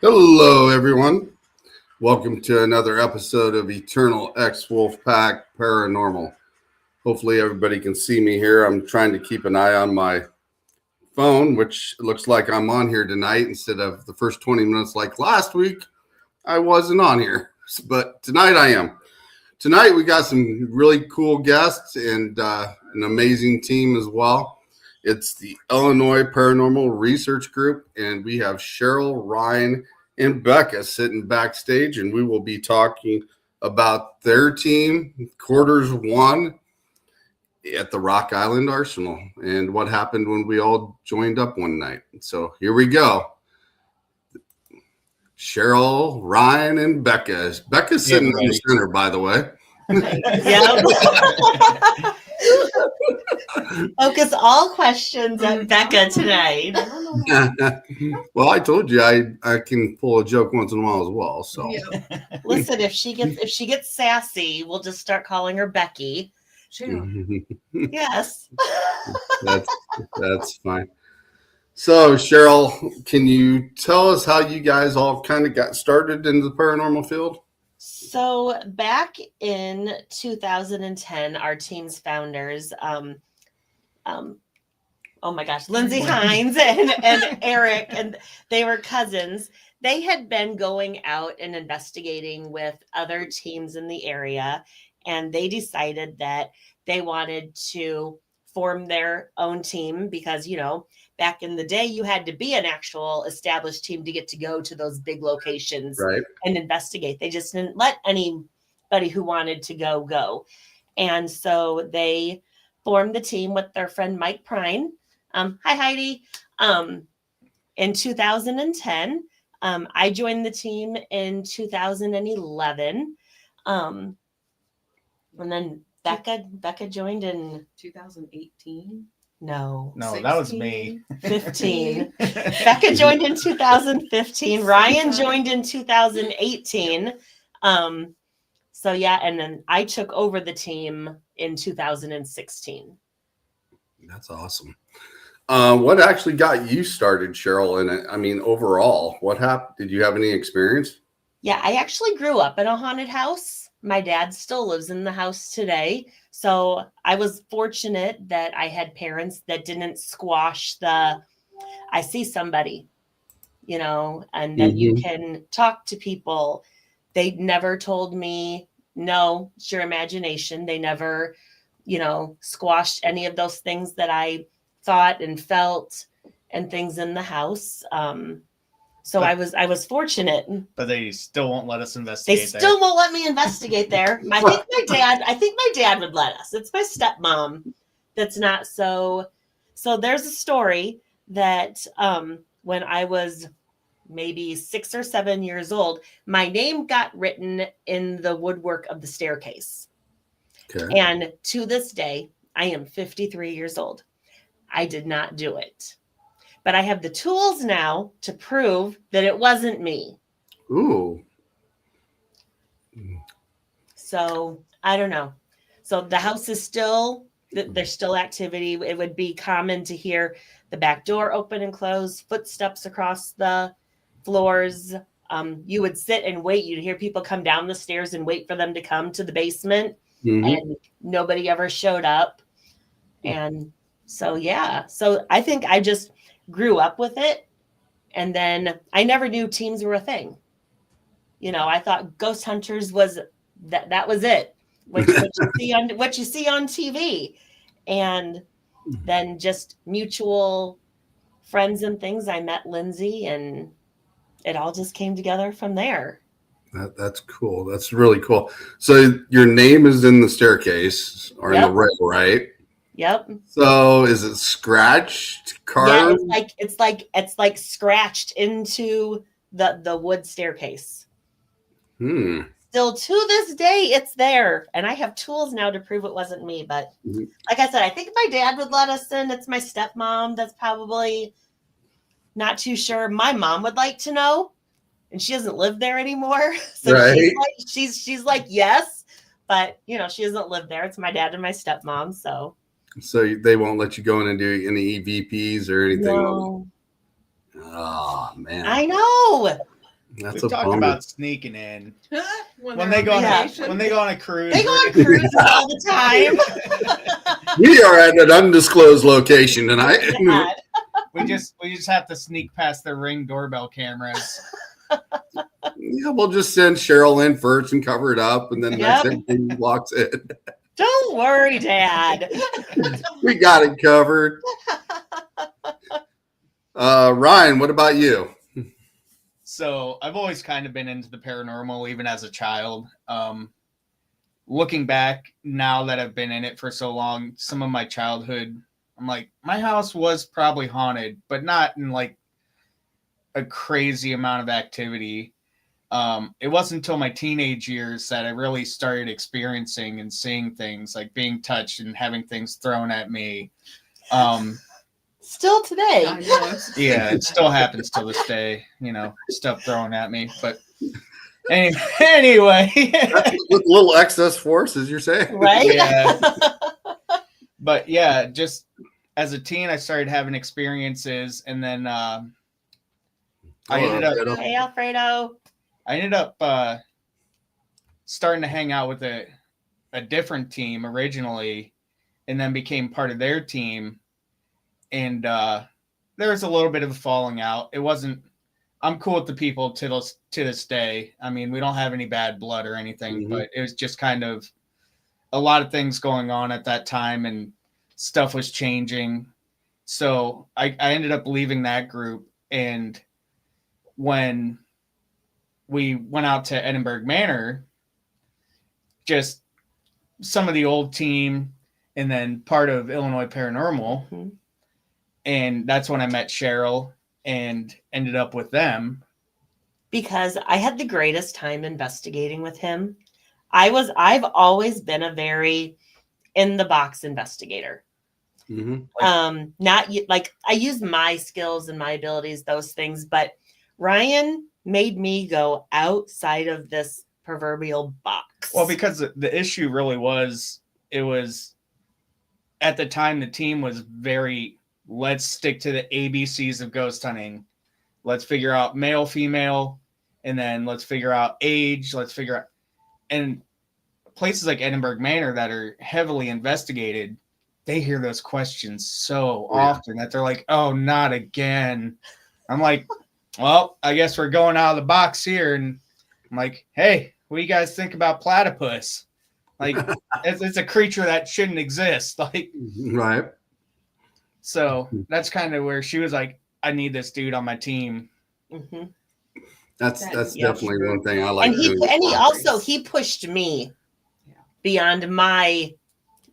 Hello, everyone. Welcome to another episode of Eternal X Wolfpack Paranormal. Hopefully, everybody can see me here. I'm trying to keep an eye on my phone, which looks like I'm on here tonight instead of the first 20 minutes like last week. I wasn't on here, but tonight I am. Tonight, we got some really cool guests and an amazing team as well. It's the Illinois Paranormal Research Group, and we have Cheryl, Ryan, and Becca sitting backstage, and we will be talking about their team, quarters one at the Rock Island Arsenal, and what happened when we all joined up one night. So here we go. Cheryl, Ryan, and Becca. Becca's sitting in the center, by the way. Yeah. Focus all questions at Becca tonight. Well, I told you I can pull a joke once in a while as well. So listen, if she gets sassy, we'll just start calling her Becky. Sure. Yes. That's fine. So Cheryl, can you tell us how you guys all kind of got started in the paranormal field? So back in 2010, our team's founders, oh my gosh, Lindsay Hines and Eric, and they were cousins. They had been going out and investigating with other teams in the area, and they decided that they wanted to form their own team because, you know, back in the day, you had to be an actual established team to get to go to those big locations, right, and investigate. They just didn't let anybody who wanted to go. And so they formed the team with their friend Mike Prine. Hi, Heidi. In 2010, I joined the team in 2011. And then Becca joined in 2018. No, 16, that was me. 15. Becca joined in 2015. Ryan joined in 2018. So yeah, and then I took over the team in 2016. That's awesome. What actually got you started, Cheryl, in it? I mean, overall, what happened? Did you have any experience? Yeah, I actually grew up in a haunted house. My dad still lives in the house today. So I was fortunate that I had parents that didn't squash I see somebody, you know, and then you can talk to people. They never told me, no, it's your imagination. They never, you know, squashed any of those things that I thought and felt and things in the house. So I was fortunate. But they still won't let us investigate. They still won't let me investigate there. I think my dad would let us. It's my stepmom that's not so. So there's a story that when I was maybe 6 or 7 years old, my name got written in the woodwork of the staircase. Okay. And to this day, I am 53 years old. I did not do it. But I have the tools now to prove that it wasn't me. Ooh. So I don't know. So the house is still, there's still activity. It would be common to hear the back door open and close, footsteps across the floors. You would sit and wait. You'd hear people come down the stairs and wait for them to come to the basement. And nobody ever showed up. And so, yeah. So I think I just grew up with it. And then I never knew teams were a thing. You know, I thought ghost hunters was that was it. What you see on TV. And then just mutual friends and things. I met Lindsay and it all just came together from there. That's cool. That's really cool. So your name is in the staircase or in the rail, right? Yep. So is it scratched, carved? Yeah, it's like scratched into the wood staircase. Still to this day, it's there. And I have tools now to prove it wasn't me. But like I said, I think my dad would let us in. It's my stepmom. That's probably not too sure. My mom would like to know. And she doesn't live there anymore. So right. she's like, yes. But, you know, she doesn't live there. It's my dad and my stepmom. So they won't let you go in and do any EVPs or anything? No. Oh, man. I know. That's We've a talked bummer. about sneaking in when when they're they go on on a, vacation. when they go on a cruise. They go on cruises all the time. We are at an undisclosed location tonight. God. we just have to sneak past their Ring doorbell cameras. Yeah, we'll just send Cheryl in first and cover it up, and then next Yep. everything walks in. Don't worry, Dad. We got it covered. Ryan, what about you? So I've always kind of been into the paranormal, even as a child. Looking back now that I've been in it for so long, some of my childhood, I'm like, my house was probably haunted, but not in like a crazy amount of activity. It wasn't until my teenage years that I really started experiencing and seeing things, like being touched and having things thrown at me. Still today. I know, it's- Yeah, it still happens to this day, stuff thrown at me. But anyway. With little excess force, as you're saying. Right? Yeah. But yeah, just as a teen, I started having experiences, and then I Hey, Alfredo. ended up starting to hang out with a different team originally, and then became part of their team. And there was a little bit of a falling out. It wasn't. I'm cool with the people to this day. I mean, we don't have any bad blood or anything, but it was just kind of a lot of things going on at that time, and stuff was changing. So I ended up leaving that group, and when we went out to Edinburgh Manor, just some of the old team, and then part of Illinois Paranormal. Mhm. And that's when I met Cheryl and ended up with them. Because I had the greatest time investigating with him. I've always been a very in the box investigator. Mm-hmm. Not like I use my skills and my abilities, those things, but Ryan made me go outside of this proverbial box. Well, because the issue really was, it was at the time the team was very, let's stick to the ABCs of ghost hunting. Let's figure out male, female, and then let's figure out age. Let's figure out, and places like Edinburgh Manor that are heavily investigated, they hear those questions so often that they're like, oh, not again. I'm like, well, I guess we're going out of the box here. And I'm like, hey, what do you guys think about platypus? Like, it's a creature that shouldn't exist. Like, Right. so that's kind of where she was like, I need this dude on my team. Mhm. That's Yeah. definitely one thing I like. And he doing. also pushed me beyond my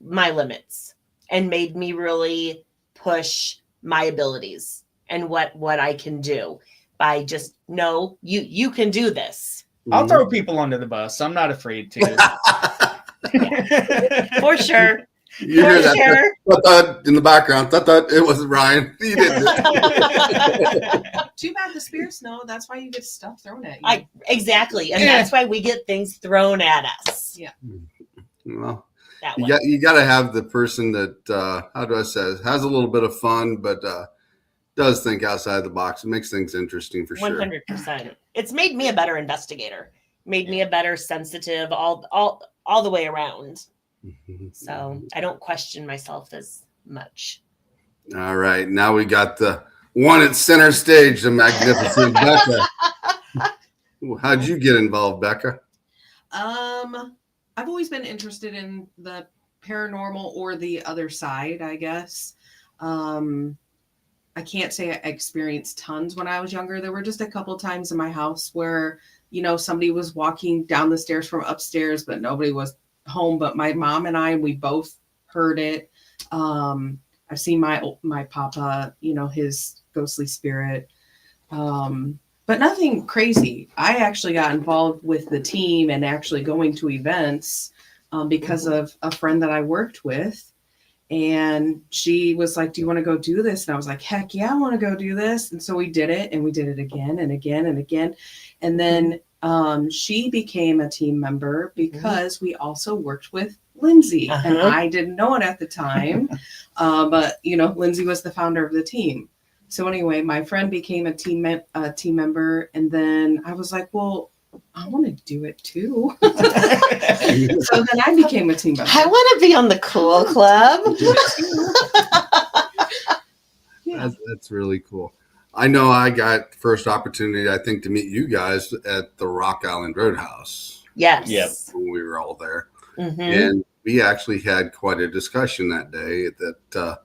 limits and made me really push my abilities and what I can do by just no, you can do this. I'll throw people under the bus. I'm not afraid to. For sure. You For hear that sure. thud in the background. Thud. It was Ryan. He did it. Too bad the spirits know. That's why you get stuff thrown at you. Exactly. And that's why we get things thrown at us. Yeah. Well, That you way. got to have the person that how do I say it, has a little bit of fun, but does think outside the box. It makes things interesting for sure. 100%. It's made me a better investigator. Made me a better sensitive all the way around. So I don't question myself as much. All right. Now we got the one at center stage, the magnificent Becca. How'd you get involved, Becca? I've always been interested in the paranormal or the other side, I guess. I can't say I experienced tons when I was younger. There were just a couple times in my house where, somebody was walking down the stairs from upstairs, but nobody was home. But my mom and we both heard it. I've seen my papa, his ghostly spirit. But nothing crazy. I actually got involved with the team and actually going to events because of a friend that I worked with. And she was like, do you want to go do this? And I was like, heck yeah, I want to go do this. And so we did it, and we did it again and again and again. And then she became a team member because we also worked with Lindsay. And I didn't know it at the time. But, Lindsay was the founder of the team. So anyway, my friend became a team member, and then I was like, well, I want to do it too. So then I became a team member. I want to be on the cool club. Yeah. That's really cool. I know I got first opportunity, I think, to meet you guys at the Rock Island Roadhouse Yes. Yep. when we were all there. Mm-hmm. And we actually had quite a discussion that day that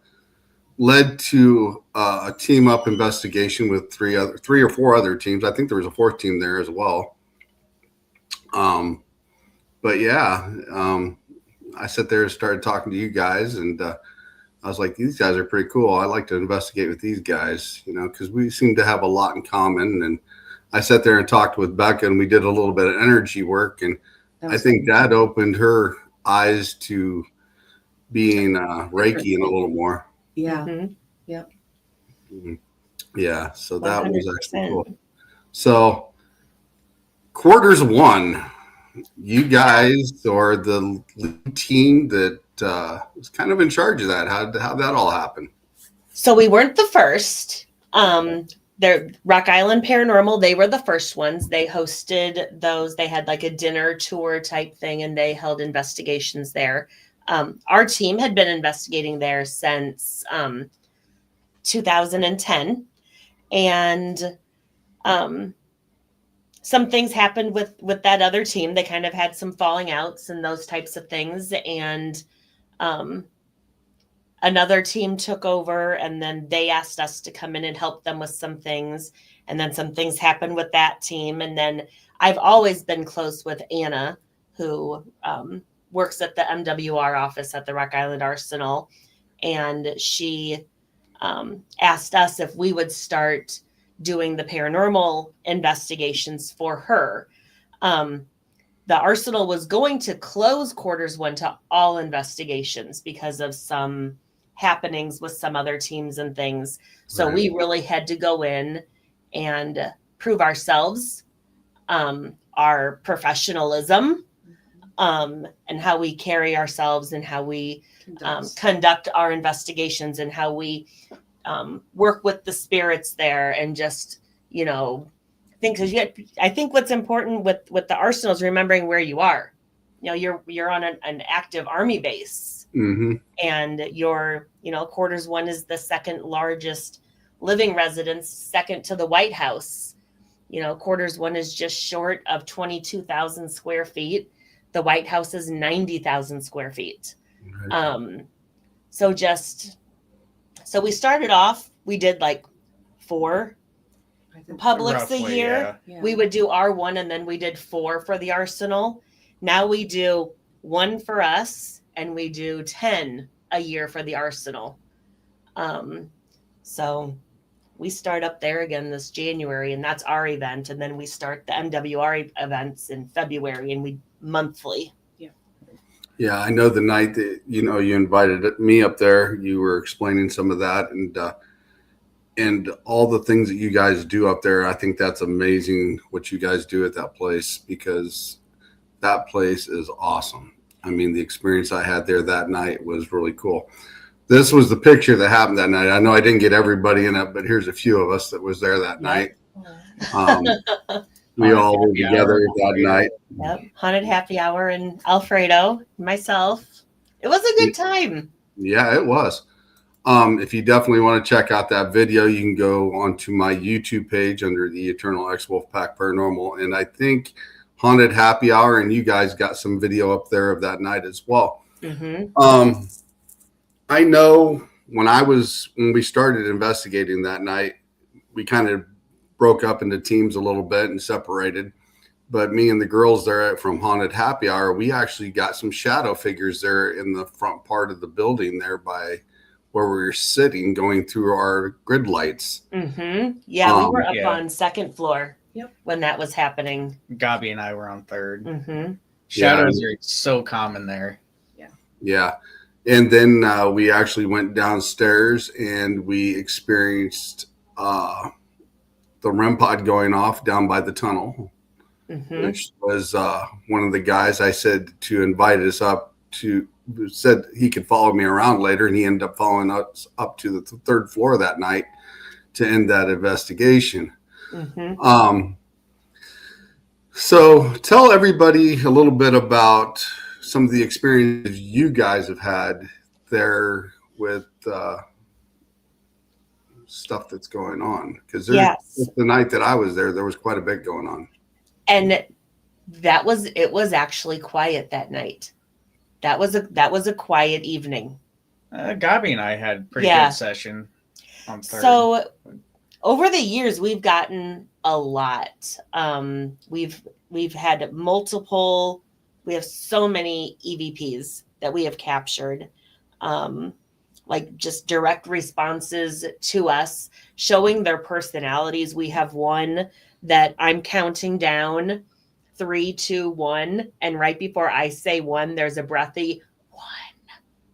led to a team up investigation with three or four other teams. I think there was a fourth team there as well. But yeah, I sat there and started talking to you guys, and I was like, these guys are pretty cool. I like to investigate with these guys, because we seem to have a lot in common. And I sat there and talked with Becca, and we did a little bit of energy work, and I think that opened her eyes to being Reiki a little more. Yeah. Mm-hmm. Yeah, so that was actually 100%. cool. So quarters one, you guys are the lead team that was kind of in charge of that. How'd that all happen? So we weren't the first. They're Rock Island Paranormal. They were the first ones. They hosted those. They had like a dinner tour type thing, and they held investigations there. Our team had been investigating there since 2010, and some things happened with that other team. They kind of had some falling outs and those types of things, and another team took over, and then they asked us to come in and help them with some things. And then some things happened with that team. And then I've always been close with Anna, who works at the MWR office at the Rock Island Arsenal. And she asked us if we would start doing the paranormal investigations for her. The Arsenal was going to close quarters one to all investigations because of some happenings with some other teams and things. So Right. we really had to go in and prove ourselves, our professionalism, and how we carry ourselves and how we conduct our investigations and how we work with the spirits there, and just, I think what's important with the Arsenal is remembering where you are. You're on an active army base. Mm-hmm. And your, quarters one is the second largest living residence, second to the White House. Quarters one is just short of 22,000 square feet. The White House is 90,000 square feet. Right. So we started off, we did like 4 Publix a year. Yeah. Yeah. We would do our 1, and then we did 4 for the Arsenal. Now we do 1 for us, and we do 10 a year for the Arsenal. So we start up there again this January, and that's our event. And then we start the MWR events in February, and we monthly. Yeah, I know the night that you invited me up there, you were explaining some of that, and all the things that you guys do up there. I think that's amazing what you guys do at that place, because that place is awesome. I mean, the experience I had there that night was really cool. This was the picture that happened that night. I know I didn't get everybody in it, but here's a few of us that was there that night. We all were together that night. Yep. Haunted happy hour and Alfredo, myself. It was a good time. Yeah, it was. If you definitely want to check out that video, you can go onto my YouTube page under the Eternal X Wolfpack Paranormal. And I think Haunted Happy Hour, and you guys got some video up there of that night as well. Mm-hmm. I know when we started investigating that night, we kind of broke up into teams a little bit and separated. But me and the girls there from Haunted Happy Hour, we actually got some shadow figures there in the front part of the building there by where we were sitting, going through our grid lights. Mm-hmm. Yeah, we were up Yeah. on 2nd floor when that was happening. Gabi and I were on 3rd. Mm-hmm. Shadows are so common there. Yeah. And then we actually went downstairs and we experienced the REM pod going off down by the tunnel, Mm-hmm. which was one of the guys I said to invite us up to, said he could follow me around later, and he ended up following us up to the 3rd floor that night to end that investigation. Mm-hmm. So tell everybody a little bit about some of the experiences you guys have had there with stuff that's going on, because Yes. the night that I was there was quite a bit going on. And it was actually quiet that night. That was a quiet evening. Gabi and I had pretty Yeah. good session on third. So over the years, we've gotten a lot. We've had multiple. We have so many EVPs that we have captured, like just direct responses to us, showing their personalities. We have one that I'm counting down 3, 2, 1, and right before I say 1, there's a breathy 1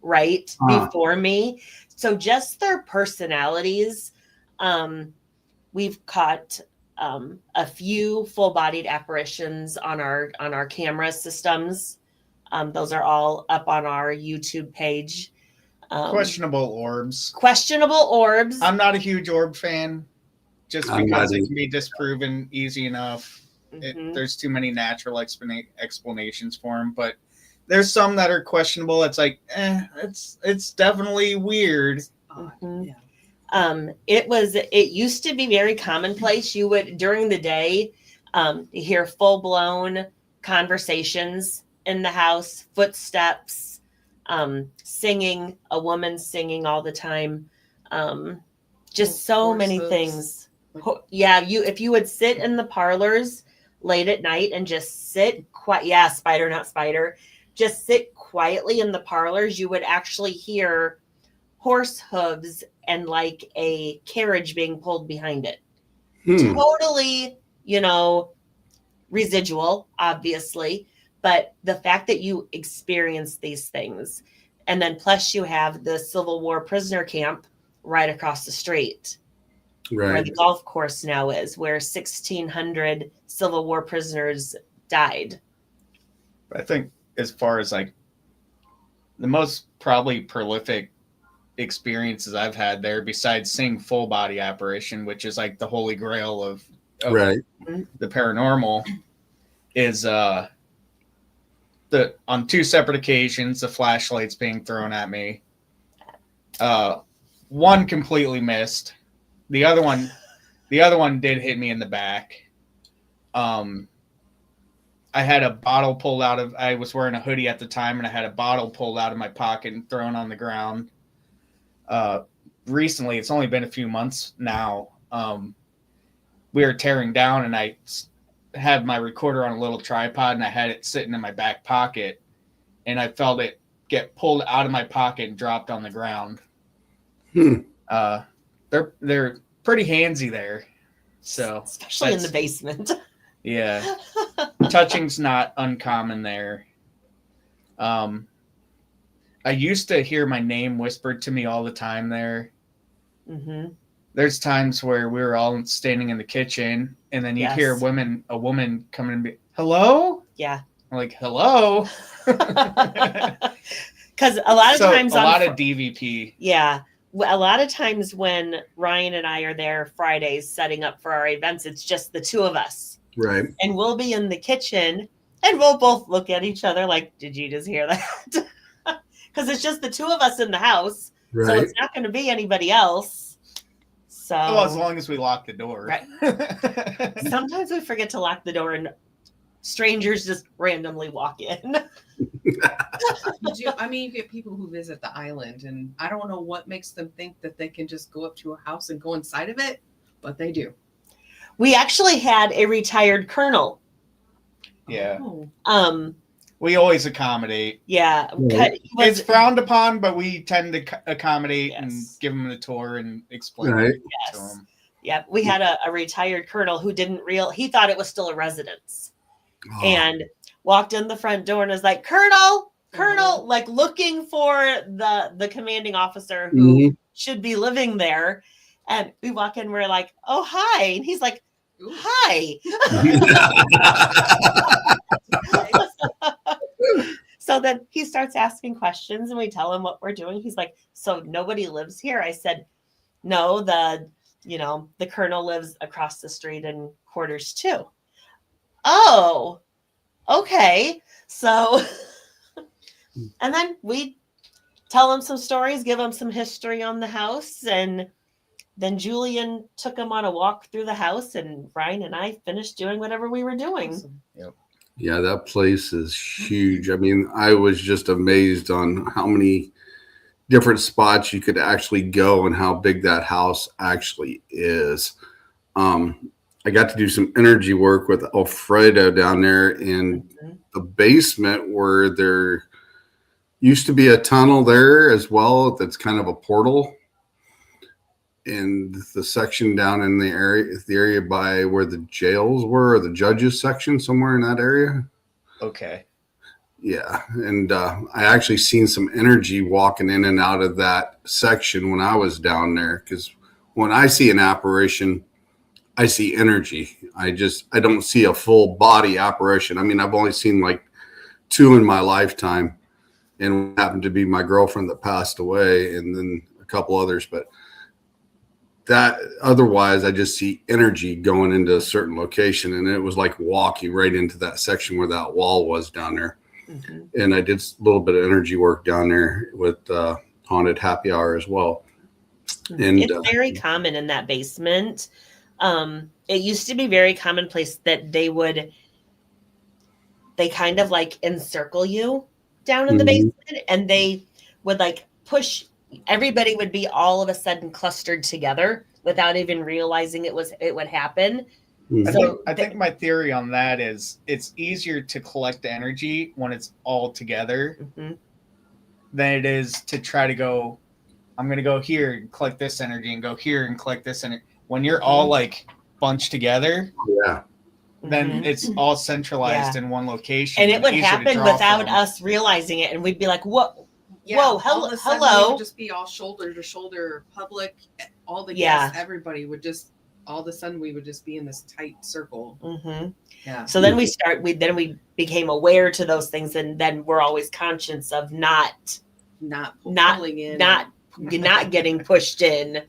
right before me. So just their personalities. We've caught a few full-bodied apparitions on our camera systems. Those are all up on our YouTube page. Questionable orbs. Questionable orbs. I'm not a huge orb fan, just because it can be disproven easy enough. There's too many natural explanations for them, but there's some that are questionable. It's like, it's definitely weird. Yeah. It used to be very commonplace. You would, during the day, hear full-blown conversations in the house, footsteps, singing, a woman singing all the time. Just so many things. Yeah, if you would sit in the parlors late at night and just sit quiet. Yeah, spider, not spider. Just sit quietly in the parlors. You would actually hear horse hooves and like a carriage being pulled behind it. Totally, residual, obviously. But the fact that you experience these things, and then plus you have the Civil War prisoner camp right across the street. Right. Where the golf course now is, where 1,600 Civil War prisoners died. I think as far as like the most probably prolific experiences I've had there, besides seeing full body apparition, which is like the holy grail of right. the paranormal, is on 2 separate occasions the flashlights being thrown at me. One completely missed. The other one did hit me in the back. I had a bottle pulled out of, I was wearing a hoodie at the time, and I had a bottle pulled out of my pocket and thrown on the ground. Recently, it's only been a few months now. We were tearing down, and I had my recorder on a little tripod, and I had it sitting in my back pocket, and I felt it get pulled out of my pocket and dropped on the ground. They're pretty handsy there, so especially in the basement. Yeah, touching's not uncommon there. I used to hear my name whispered to me all the time there. There's times where we were all standing in the kitchen, and then you'd hear a woman come in and be, hello? Yeah. I'm like, hello? Because a lot of times a lot of DVP. Yeah. A lot of times when Ryan and I are there Fridays setting up for our events, it's just the two of us. Right. And we'll be in the kitchen and we'll both look at each other like, did you just hear that? Because it's just the two of us in the house. Right. So it's not going to be anybody else. So as long as we lock the door. Right. Sometimes we forget to lock the door and strangers just randomly walk in. You get people who visit the island, and I don't know what makes them think that they can just go up to a house and go inside of it, but they do. We actually had a retired colonel. Yeah. Oh. We always accommodate. Yeah. It's frowned upon, but we tend to accommodate and give them the tour and explain it to them. Yeah. We had a retired colonel who he thought it was still a residence. And walked in the front door and was like, Colonel, like looking for the commanding officer who should be living there. And we walk in, we're like, oh, hi. And he's like, hi. So then he starts asking questions and we tell him what we're doing. He's like, so nobody lives here? I said, no, the the colonel lives across the street in quarters too. Oh, okay. So, and then we tell him some stories, give him some history on the house, and then Julian took him on a walk through the house, and Ryan and I finished doing whatever we were doing. Awesome. Yeah, that place is huge. I mean, I was just amazed on how many different spots you could actually go and how big that house actually is. I got to do some energy work with Alfredo down there in the basement where there used to be a tunnel there as well. That's kind of a portal. And the section down in the area by where the jails were, or the judges section, somewhere in that area. Okay. Yeah. And I actually seen some energy walking in and out of that section when I was down there. Because when I see an apparition, I see energy. I don't see a full body apparition. I mean, I've only seen like 2 in my lifetime. And it happened to be my girlfriend that passed away, and then a couple others. But that otherwise, I just see energy going into a certain location. And it was like walking right into that section where that wall was down there. Mm-hmm. And I did a little bit of energy work down there with Haunted Happy Hour as well. And it's very common in that basement. It used to be very commonplace that they kind of like encircle you down in the basement, and they would like push. Everybody would be all of a sudden clustered together without even realizing it would happen. I think my theory on that is it's easier to collect energy when it's all together than it is to try to go, I'm going to go here and collect this energy and go here and collect this energy. When you're all like bunched together, then it's all centralized in one location. And it would happen without us realizing it. And we'd be like, what? Whoa, hello. We would just be all shoulder to shoulder, public, all the guests, everybody would just, all of a sudden we would just be in this tight circle. Yeah. So then we became aware to those things, and then we're always conscious of not pulling in, not getting pushed in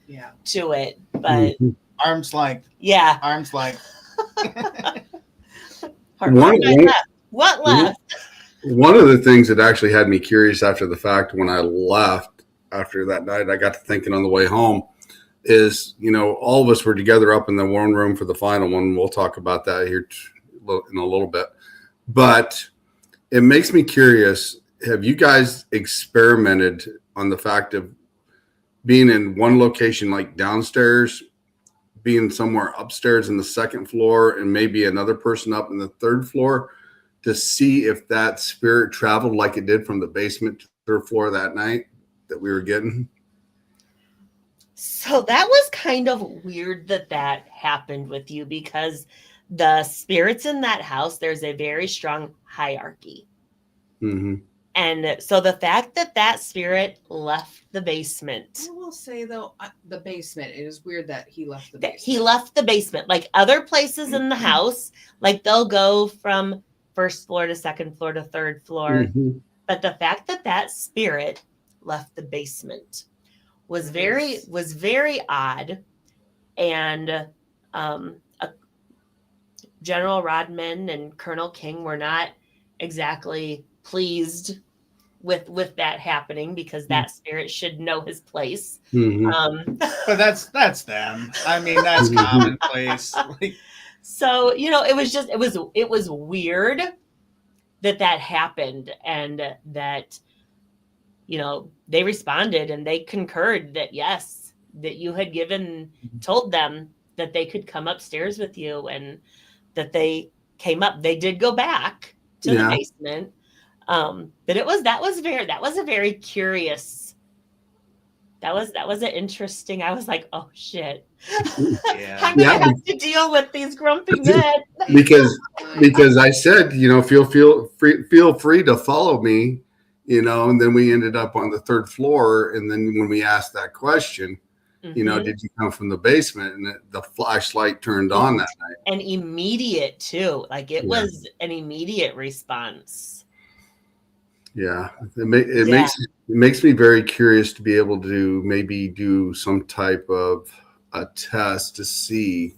to it. But arm's length. Yeah. Arm's length. What left? One of the things that actually had me curious after the fact when I left after that night, I got to thinking on the way home is, all of us were together up in the one room for the final one. We'll talk about that here in a little bit. But it makes me curious. Have you guys experimented on the fact of being in one location, like downstairs, being somewhere upstairs in the second floor, and maybe another person up in the third floor, to see if that spirit traveled like it did from the basement to the third floor that night that we were getting? So that was kind of weird that happened with you, because the spirits in that house, there's a very strong hierarchy. And so the fact that spirit left the basement. I will say, though, the basement, it is weird that he left the basement. He left the basement. Like other places in the house, like they'll go from first floor to second floor to third floor. But the fact that spirit left the basement was very odd. And General Rodman and Colonel King were not exactly pleased with that happening, because that spirit should know his place. But that's them. I mean, that's commonplace. So, it was weird that happened, and that, they responded and they concurred that, yes, that you had told them that they could come upstairs with you, and that they came up. They did go back to the basement. But that was a very curious. That was an interesting. I was like, oh shit. I'm gonna have to deal with these grumpy men. because I said, feel free to follow me, and then we ended up on the third floor. And then when we asked that question, did you come from the basement? And the flashlight turned on that night. And immediate too. Like it was an immediate response. Yeah, it makes me very curious to be able to maybe do some type of a test to see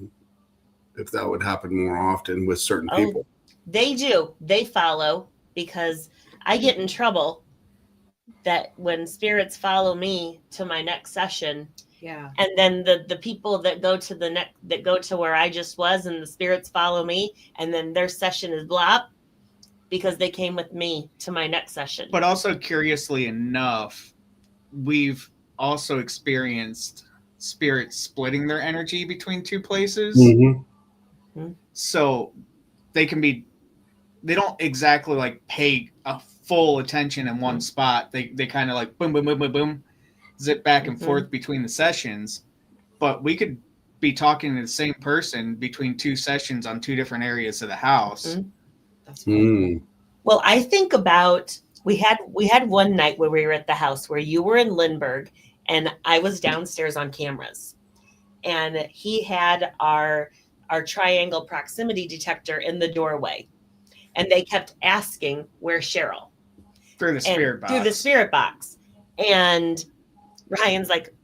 if that would happen more often with certain people. They do. They follow, because I get in trouble that when spirits follow me to my next session, Yeah. and then the people that go to that go to where I just was, and the spirits follow me, and then their session is blop because they came with me to my next session. But also, curiously enough, we've also experienced spirits splitting their energy between two places. Mm-hmm. So they don't exactly like pay a full attention in one spot. They kind of like boom, boom, boom, boom, boom, zip back and forth between the sessions. But we could be talking to the same person between two sessions on two different areas of the house. That's cool. Well, I think about we had one night where we were at the house where you were in Lindbergh and I was downstairs on cameras, and he had our triangle proximity detector in the doorway, and they kept asking, "Where's Cheryl?" Through the spirit box. Through the spirit box. And Ryan's like,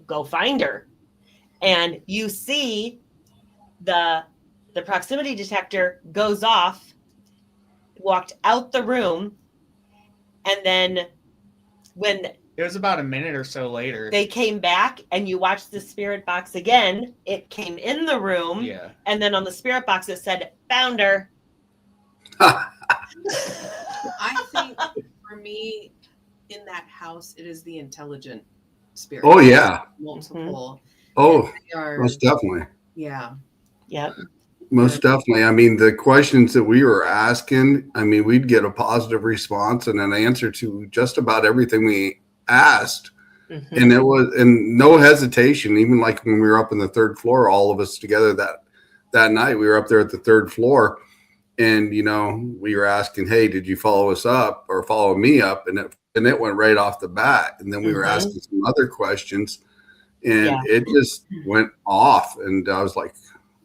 "Go find her." And you see the proximity detector goes off, walked out the room, and then when it was about a minute or so later, they came back and you watched the spirit box again, it came in the room. Yeah. And then on the spirit box it said, "Found her." I think for me, in that house, it is the intelligent spirit. Oh, yeah. Multiple. Oh, They are, most definitely. yeah. Yep. Most definitely. I mean, the questions that we were asking, I mean, we'd get a positive response and an answer to just about everything we asked. And it was, and no hesitation, even like when we were up in the third floor, all of us together that night, we were up there at the third floor, and, you know, we were asking, "Hey, did you follow us up or follow me up?" And it went right off the bat. And then we were asking some other questions, and it just went off. And I was like,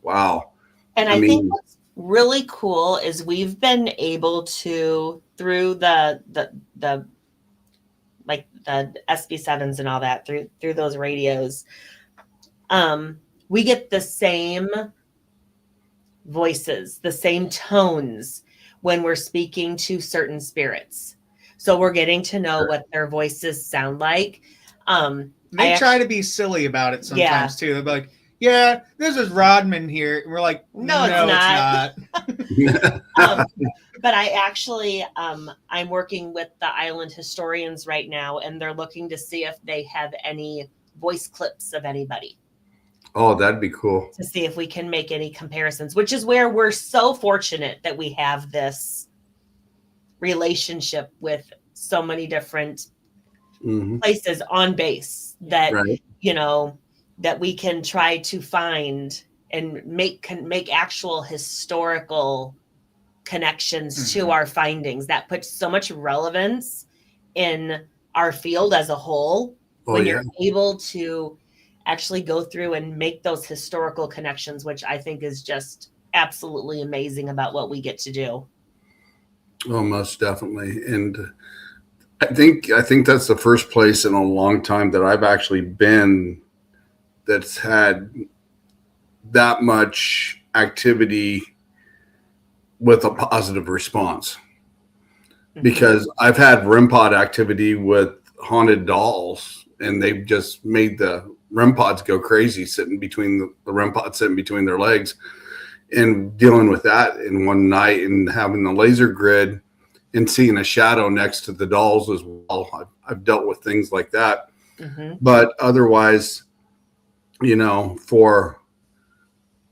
wow. And I think what's really cool is we've been able to, through the like the SB7s and all that, through those radios, we get the same voices, the same tones when we're speaking to certain spirits. So we're getting to know what their voices sound like. They try to be silly about it sometimes too. They'll be like, "Yeah, this is Rodman here." And we're like, no, it's not. But I actually, I'm working with the island historians right now, and they're looking to see if they have any voice clips of anybody. Oh, that'd be cool. To see if we can make any comparisons, which is where we're so fortunate that we have this relationship with so many different places on base that, you know, that we can try to find and make actual historical connections to our findings. That puts so much relevance in our field as a whole when you're able to actually go through and make those historical connections, which I think is just absolutely amazing about what we get to do. Oh, most definitely. And I think that's the first place in a long time that I've actually been that's had that much activity with a positive response. Because I've had REM pod activity with haunted dolls, and they've just made the REM pods go crazy, sitting between the REM pods sitting between their legs, and dealing with that in one night, and having the laser grid and seeing a shadow next to the dolls as well. I've dealt with things like that. But otherwise, you know, for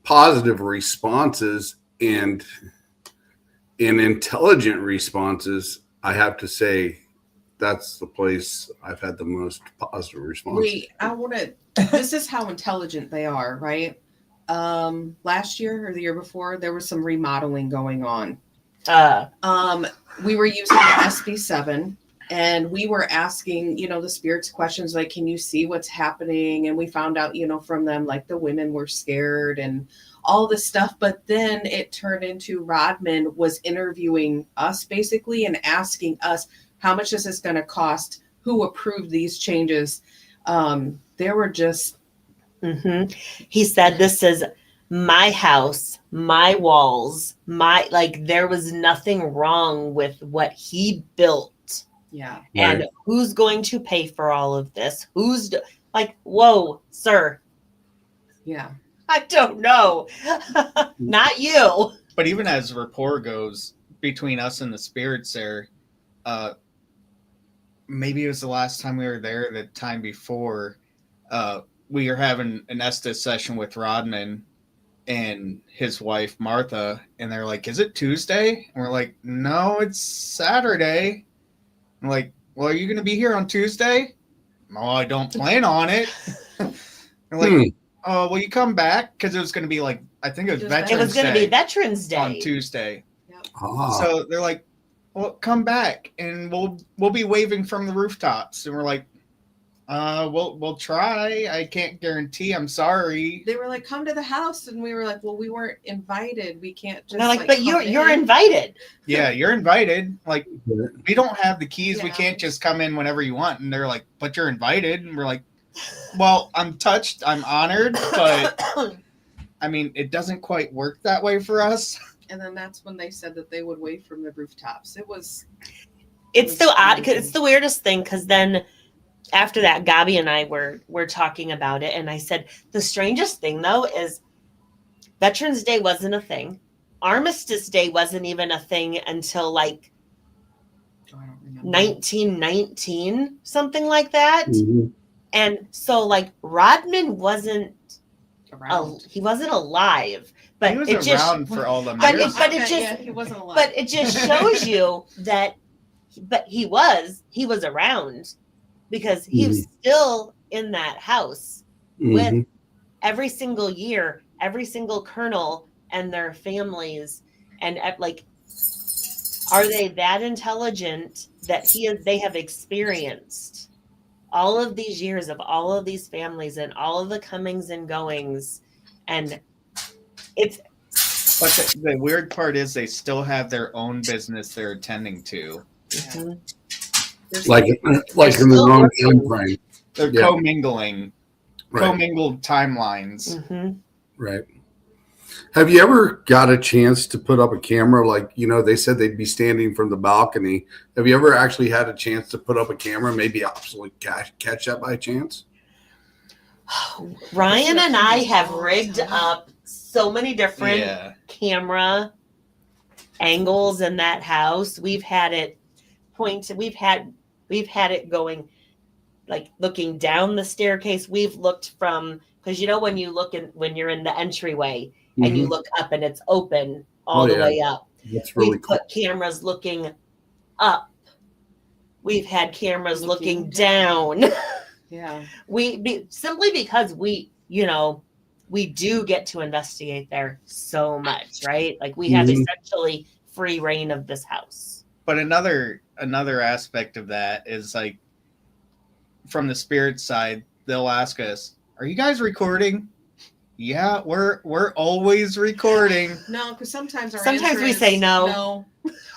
positive responses and in intelligent responses, I have to say that's the place I've had the most positive response. This is how intelligent they are, right? Last year or the year before, there was some remodeling going on. We were using the SB7, and we were asking, you know, the spirits questions like, "Can you see what's happening?" And we found out, you know, from them, like the women were scared and all this stuff. But then it turned into Rodman was interviewing us basically and asking us, "How much is this going to cost? Who approved these changes?" There were just He said, "This is my house, my walls, there was nothing wrong with what he built. Yeah. And Right. who's going to pay for all of this? Whoa, sir, Yeah. I don't know. Not you." But even as rapport goes between us and the spirits there, maybe it was the last time we were there, the time before, we were having an Estes session with Rodman and his wife Martha, and they're like, "Is it Tuesday?" And we're like, "No, it's Saturday." I'm like, "Well, are you going to be here on Tuesday?" "No, I don't plan on it." They're like, "Oh, will you come back?" Because it was going to be like, I think it was Veterans It was going to be Day Veterans Day on Tuesday. Ah. So they're like, "Well, come back and we'll be waving from the rooftops." And we're like, we'll try. I can't guarantee. I'm sorry." They were like, "Come to the house," and we were like, "Well, we weren't invited. We can't just." And they're like, "But come you're in." invited." "Yeah, you're invited. Like, we don't have the keys. We Yeah. can't just come in whenever you want." And they're like, "But you're invited." And we're like, "Well, I'm touched. I'm honored, but I mean, it doesn't quite work that way for us." And then that's when they said that they would wave from the rooftops. It was. It's so odd because it's the weirdest thing. Because then after that, Gabi and I were talking about it, and I said the strangest thing though is Veterans Day wasn't a thing. Armistice Day wasn't even a thing until like I don't remember. 1919, something like that. Mhm. And so like Rodman wasn't Around. he wasn't alive, but He was it around just for all the but years. He wasn't alive. but it just shows you that he was around because he was still in that house with Mhm. every single year, every single colonel and their families, and like, are they that intelligent that they have experienced all of these years of all of these families and all of the comings and goings? And it's But the weird part is they still have their own business they're attending to. Mhm. Like in the still wrong working. time frame. They're Yeah. commingling, commingled timelines. Mhm. Right. Have you ever got a chance to put up a camera? Like, they said they'd be standing from the balcony. Have you ever actually had a chance to put up a camera? Maybe absolutely catch that by chance? Ryan and I have rigged up so many different Yeah. camera angles in that house. We've had it pointed. We've had it going, like looking down the staircase. We've looked from, because when you look when you're in the entryway and you look up and it's open all the way up. That's really We've cool. put cameras looking up. We've had cameras looking down. Yeah. Simply because we do get to investigate there so much, right? Like we have essentially free reign of this house. But another aspect of that is like from the spirit side, they'll ask us, "Are you guys recording?" "Yeah, we're always recording." No, because sometimes we say no.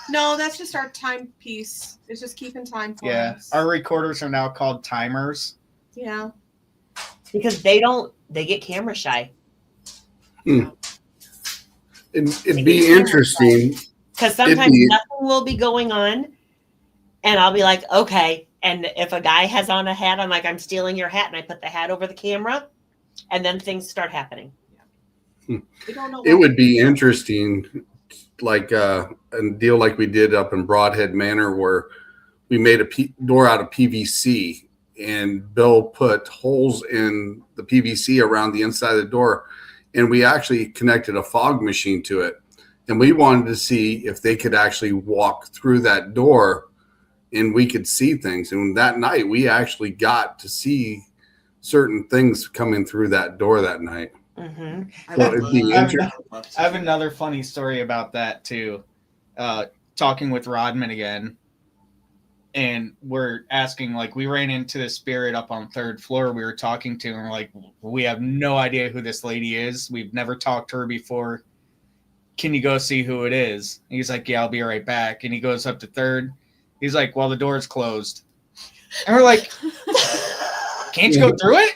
No, that's just our timepiece. It's just keeping time for Yeah, us. our recorders are now called timers. Yeah. Because they get camera shy. It'd be interesting. Because sometimes nothing will be going on, and I'll be like, okay. And if a guy has on a hat, I'm like, "I'm stealing your hat," and I put the hat over the camera, and then things start happening. We don't know. It would be interesting, like a deal like we did up in Broadhead Manor, where we made a door out of PVC, and Bill put holes in the PVC around the inside of the door, and we actually connected a fog machine to it. And we wanted to see if they could actually walk through that door and we could see things. And that night we actually got to see certain things coming through that door that night. Mm-hmm. So it'd be interesting. I have another funny story about that too. Talking with Rodman again, and we're asking, like, we ran into the spirit up on third floor. We were talking to, and we're like, "We have no idea who this lady is. We've never talked to her before. Can you go see who it is?" And he's like, "Yeah, I'll be right back." And he goes up to third. He's like, "Well, the door's closed." And we're like, "Can't you go through it?"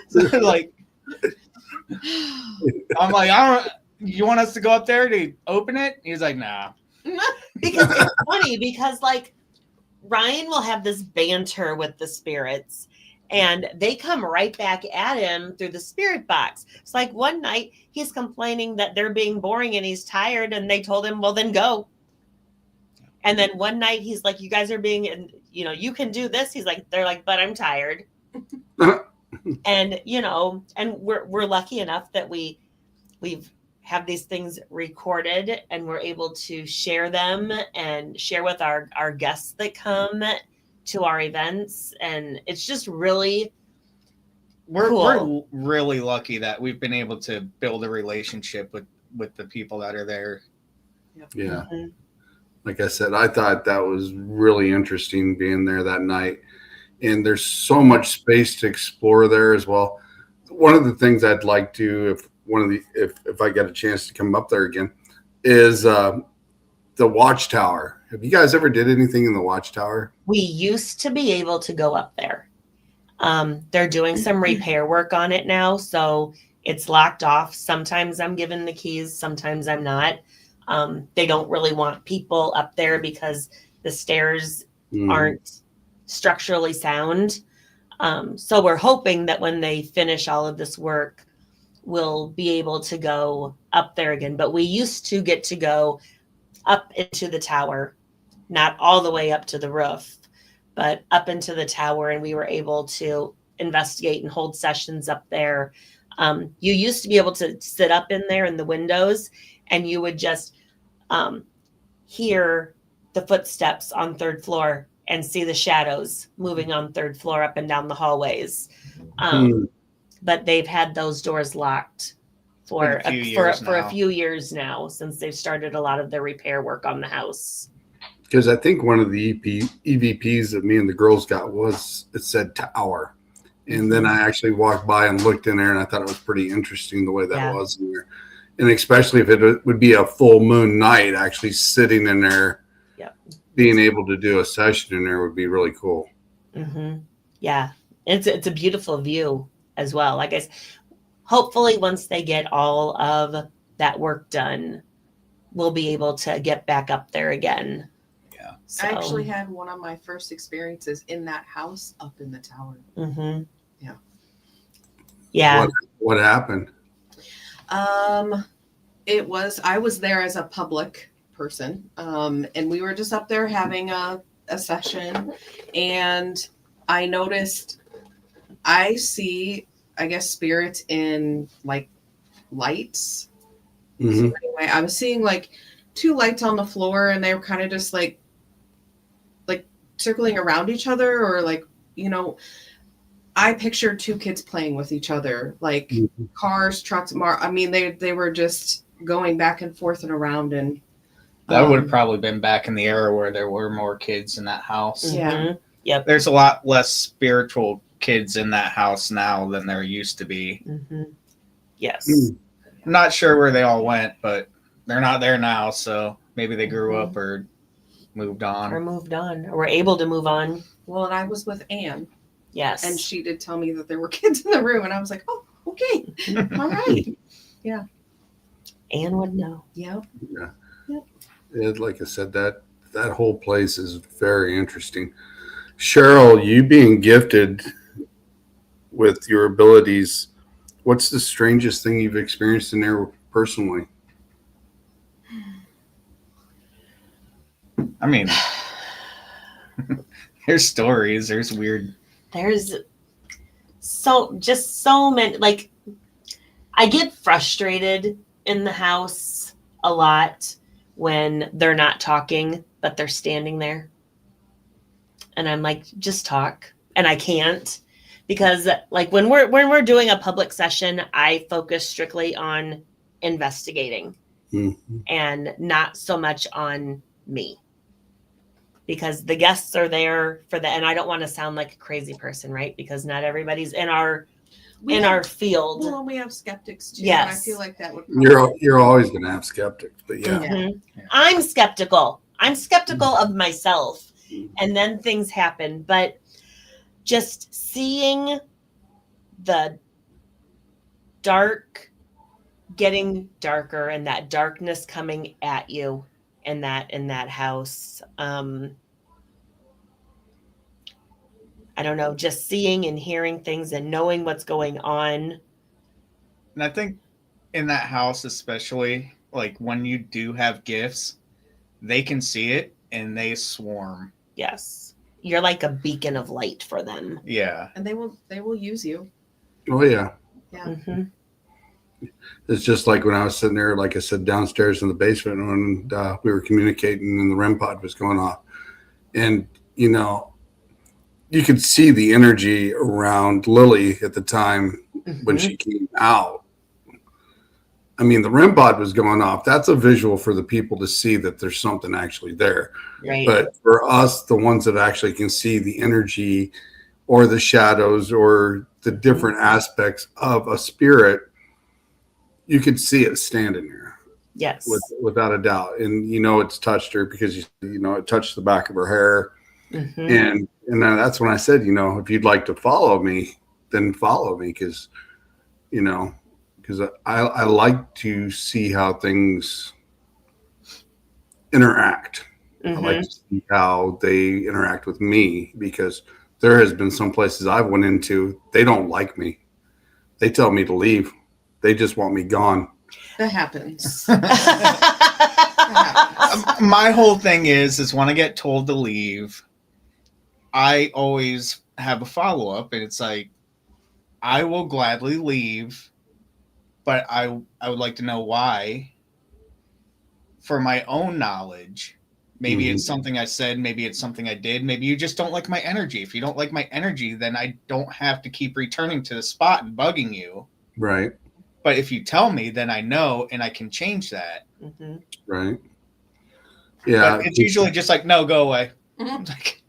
So, like, I'm like, I don't. You want us to go up there to open it? He's like, nah. Because it's funny because like Ryan will have this banter with the spirits and they come right back at him through the spirit box. It's like one night he's complaining that they're being boring and he's tired and they told him, well, then go. And then one night he's like, you guys are being, you know, you can do this. He's like, they're like, but I'm tired. And, you know, and we're lucky enough that we've have these things recorded and we're able to share them and share with our guests that come to our events. And it's just really we're really lucky that we've been able to build a relationship with the people that are there. Yeah. Mhm. Like I said, I thought that was really interesting being there that night. And there's so much space to explore there as well. One of the things I'd like to, if I get a chance to come up there again, is the Watchtower. Have you guys ever did anything in the Watchtower? We used to be able to go up there. They're doing some repair work on it now, so it's locked off. Sometimes I'm given the keys, sometimes I'm not. They don't really want people up there because the stairs aren't structurally sound. So we're hoping that when they finish all of this work, we'll be able to go up there again. But we used to get to go up into the tower, not all the way up to the roof, but up into the tower. And we were able to investigate and hold sessions up there. You used to be able to sit up in there in the windows and you would just hear the footsteps on third floor and see the shadows moving on third floor up and down the hallways. But they've had those doors locked for a few years now since they've started a lot of their repair work on the house. Because I think one of the EVPs that me and the girls got it said tower. And then I actually walked by and looked in there and I thought it was pretty interesting the way that was in there. And especially if it would be a full moon night, actually sitting in there, being able to do a session in there would be really cool. Mm-hmm. Yeah, it's a beautiful view as well. Like I said, hopefully once they get all of that work done, we'll be able to get back up there again. Yeah. So, I actually had one of my first experiences in that house up in the tower. Mm-hmm. Yeah. Yeah. What happened? I was there as a public person. And we were just up there having a session and I noticed I see, I guess, spirits in like lights. So anyway, I was seeing like 2 lights on the floor and they were kind of just like circling around each other or like, you know, I pictured 2 kids playing with each other, like cars, trucks. I mean, they were just going back and forth and around. And that would have probably been back in the era where there were more kids in that house. Yeah. Yep. There's a lot less spiritual kids in that house now than there used to be. Mm-hmm. Yes. I'm not sure where they all went, but they're not there now. So maybe they grew up or moved on. Or were able to move on. Well, and I was with Anne. Yes. And she did tell me that there were kids in the room. And I was like, oh, okay. All right. Yeah. Anne would know. Yeah. Yeah, like I said, that whole place is very interesting. Cheryl, you being gifted with your abilities, what's the strangest thing you've experienced in there personally? I mean, there's stories. There's weird. There's so many. Like, I get frustrated in the house a lot when they're not talking, but they're standing there. And I'm like, just talk. And I can't, because like when we're doing a public session, I focus strictly on investigating and not so much on me. Because the guests are there for and I don't want to sound like a crazy person, right? Because not everybody's in our field. Well, we have skeptics too. Yes. And I feel like that would. You're always going to have skeptics, but yeah. I'm skeptical. I'm skeptical of myself and then things happen. But just seeing the dark getting darker and that darkness coming at you in that house. I don't know, just seeing and hearing things and knowing what's going on. And I think in that house, especially, like when you do have gifts, they can see it and they swarm. Yes. You're like a beacon of light for them. Yeah. And they will use you. Oh yeah. Yeah. Mm-hmm. It's just like when I was sitting there, like I said, downstairs in the basement when we were communicating and the REM pod was going off. And, you know, you could see the energy around Lily at the time when she came out. I mean, the REM pod was going off. That's a visual for the people to see that there's something actually there. Right. But for us, the ones that actually can see the energy or the shadows or the different aspects of a spirit, you could see it standing there. Yes. Without a doubt. And you know it's touched her because you know it touched the back of her hair. Mm-hmm. And then that's when I said, you know, if you'd like to follow me, then follow me, because I like to see how things interact. Mm-hmm. I like to see how they interact with me, because there has been some places I've went into, they don't like me. They tell me to leave. They just want me gone. That happens. My whole thing is when I get told to leave, I always have a follow-up, and it's like, I will gladly leave, but I would like to know why, for my own knowledge. Maybe it's something I said, maybe it's something I did, maybe you just don't like my energy. If you don't like my energy, then I don't have to keep returning to the spot and bugging you. Right. But if you tell me, then I know and I can change that. Mm-hmm. Right. Yeah. But it's usually just like, no, go away. Mm-hmm. Like,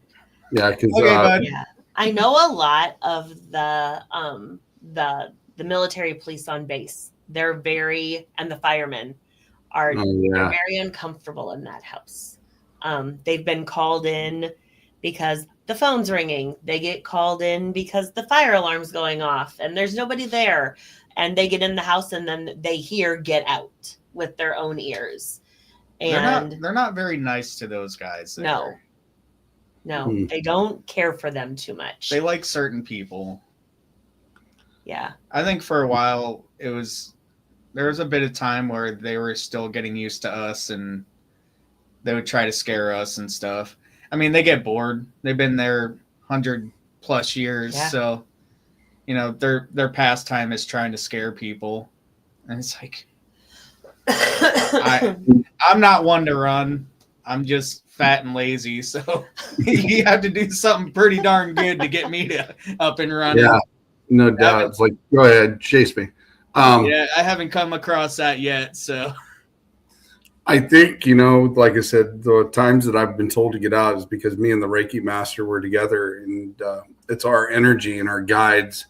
Yeah, because okay, bud. Yeah, I know a lot of the military police on base. They're and the firemen are they're very uncomfortable in that house. They've been called in because the phone's ringing. They get called in because the fire alarm's going off and there's nobody there. And they get in the house and then they hear "get out" with their own ears. And they're not very nice to those guys. There. No, they don't care for them too much. They like certain people. Yeah. I think for a while there was a bit of time where they were still getting used to us and they would try to scare us and stuff. I mean, they get bored. They've been there 100+ years. Yeah. So, you know, their pastime is trying to scare people. And it's like, I'm not one to run. I'm just fat and lazy. So you have to do something pretty darn good to get me to up and running. Yeah, no doubt. It's like, go ahead, chase me. Yeah, I haven't come across that yet. So I think, you know, like I said, the times that I've been told to get out is because me and the Reiki master were together, and it's our energy and our guides.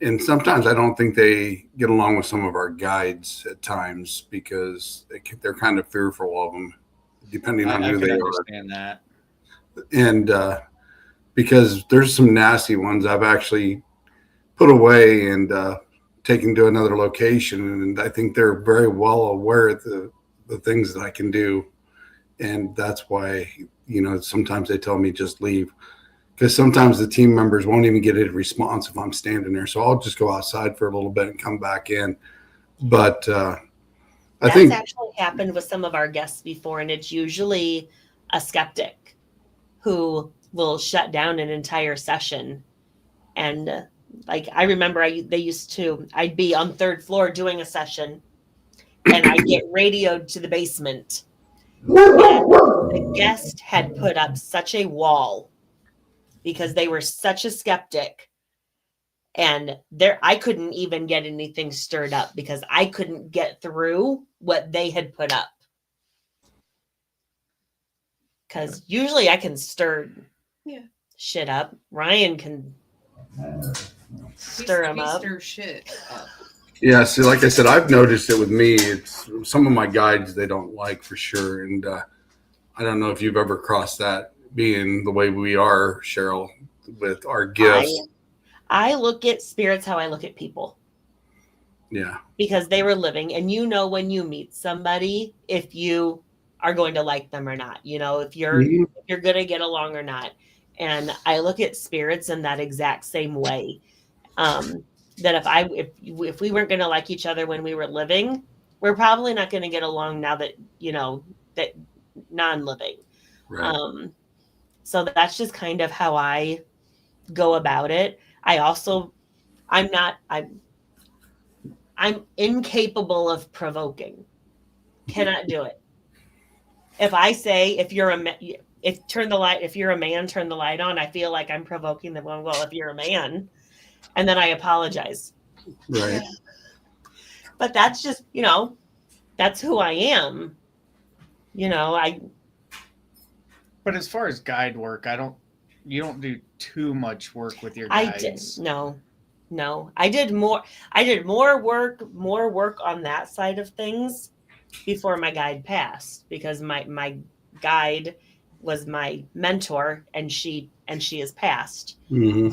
And sometimes I don't think they get along with some of our guides at times because they're kind of fearful of them, depending on who they are. I understand that. And because there's some nasty ones I've actually put away and taken to another location. And I think they're very well aware of the things that I can do. And that's why, you know, sometimes they tell me just leave. Because sometimes the team members won't even get a response if I'm standing there. So I'll just go outside for a little bit and come back in. But I think that's actually happened with some of our guests before. And it's usually a skeptic who will shut down an entire session. And like, I remember I'd be on third floor doing a session and I'd get radioed to the basement. And the guest had put up such a wall because they were such a skeptic, and I couldn't even get anything stirred up because I couldn't get through what they had put up. Because usually I can stir shit up. Ryan can stir them up. Stir shit up. Yeah, see, like I said, I've noticed it with me. It's some of my guides they don't like for sure, and I don't know if you've ever crossed that being the way we are, Cheryl, with our I gifts. I look at spirits how I look at people, Yeah. because they were living, and when you meet somebody, if you are going to like them or not, if you're Mhm. going to get along or not. And I look at spirits in that exact same way. That if we weren't going to like each other when we were living, we're probably not going to get along now that that non-living. Right. So that's just kind of how I go about it. I'm not I'm incapable of provoking. Cannot do it. If I say, if you're if you're a man, turn the light on, I feel like I'm provoking them. Well, if you're a man, and then I apologize. Right. But that's just, that's who I am. I But as far as guide work, you don't do too much work with your I guides. did no. I did more work on that side of things before my guide passed, because my guide was my mentor, and she has passed. Hmm.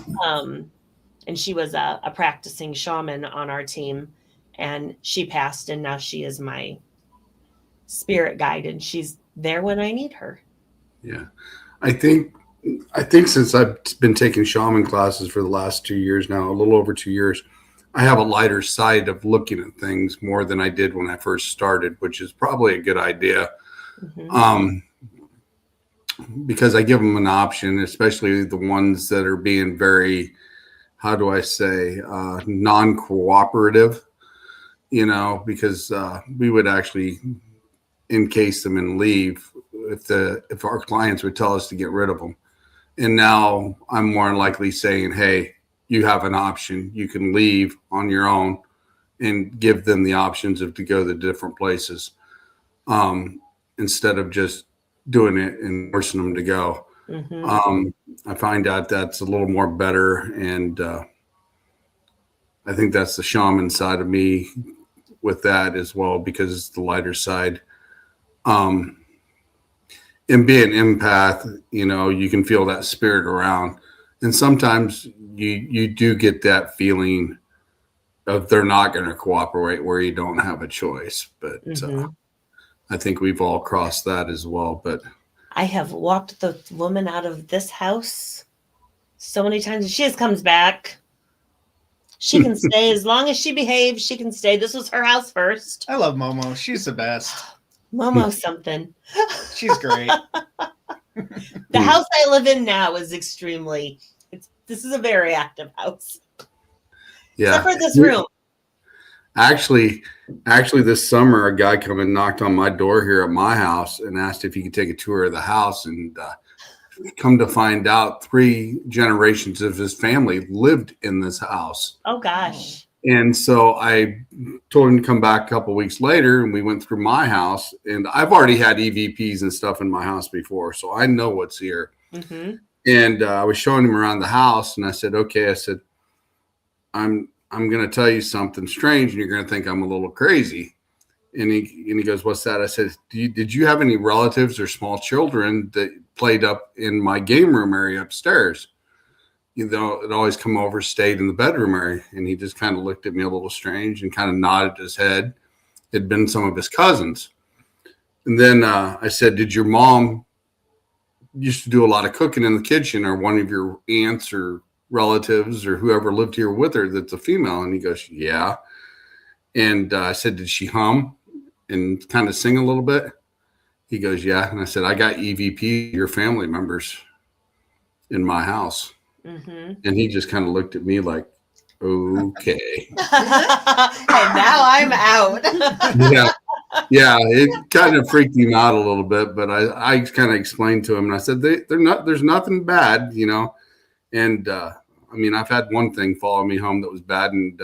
And she was a practicing shaman on our team, and she passed, and now she is my spirit guide, and she's there when I need her. Yeah. I think since I've been taking shaman classes for the last 2 years now, a little over 2 years, I have a lighter side of looking at things more than I did when I first started, which is probably a good idea. Mm-hmm. Because I give them an option, especially the ones that are being very, how do I say, non-cooperative, because we would actually encase them and leave if our clients would tell us to get rid of them. And now I'm more than likely saying, hey, you have an option. You can leave on your own, and give them the options of to go to different places, instead of just doing it and forcing them to go. Mm-hmm. I find out that's a little more better. And I think that's the shaman side of me with that as well, because it's the lighter side. Um, and being empath, you can feel that spirit around. And sometimes you do get that feeling of they're not going to cooperate where you don't have a choice. But Mm-hmm. I think we've all crossed that as well. But I have walked the woman out of this house so many times, and she just comes back. She can stay as long as she behaves. She can stay. This was her house first. I love Momo. She's the best. Momo's something. She's great. The house I live in now is this is a very active house. yeah, Except for this room. Actually, this summer, a guy come and knocked on my door here at my house and asked if he could take a tour of the house. And come to find out, 3 generations of his family lived in this house. Oh, gosh. And so I told him to come back a couple of weeks later, and we went through my house. And I've already had EVPs and stuff in my house before, so I know what's here. Mm-hmm. And I was showing him around the house, and I said, okay, I'm going to tell you something strange, and you're going to think I'm a little crazy. And he goes, what's that? I said, did you have any relatives or small children that played up in my game room area upstairs? It always come over, stayed in the bedroom area. And he just kind of looked at me a little strange and kind of nodded his head. It'd been some of his cousins. And then I said, did your mom used to do a lot of cooking in the kitchen, or one of your aunts or relatives or whoever lived here with her that's a female? And he goes, yeah. And I said, did she hum and kind of sing a little bit? He goes, yeah. And I said, I got EVP, your family members, in my house. Mm-hmm. And he just kind of looked at me like, okay. And now I'm out. Yeah, it kind of freaked him out a little bit, but I kind of explained to him, and I said, there's nothing bad, And I mean, I've had one thing follow me home that was bad, and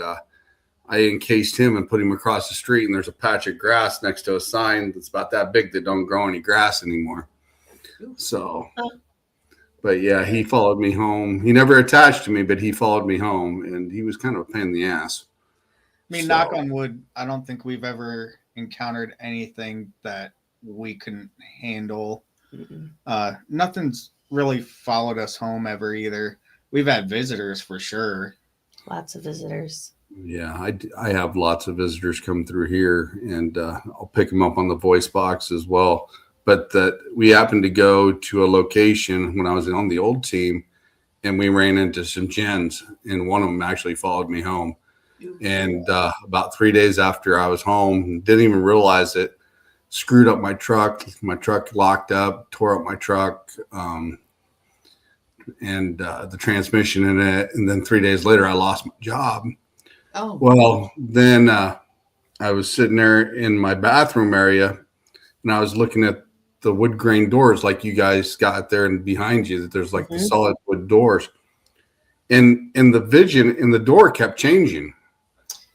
I encased him and put him across the street, and there's a patch of grass next to a sign that's about that big that don't grow any grass anymore. So, but yeah, he followed me home. He never attached to me, but he followed me home, and he was kind of a pain in the ass. I mean, knock on wood, I don't think we've ever encountered anything that we couldn't handle. Nothing's really followed us home ever either. We've had visitors for sure. Lots of visitors. Yeah, I have lots of visitors come through here, and I'll pick them up on the voice box as well. But we happened to go to a location when I was on the old team, and we ran into some gens, and one of them actually followed me home. And about 3 days after I was home, didn't even realize it, screwed up my truck. My truck locked up, tore up my truck, and the transmission in it. And then 3 days later, I lost my job. Oh, Well, then I was sitting there in my bathroom area, and I was looking at the wood grain doors like you guys got there and behind you, that there's like the solid wood doors. And the vision in the door kept changing.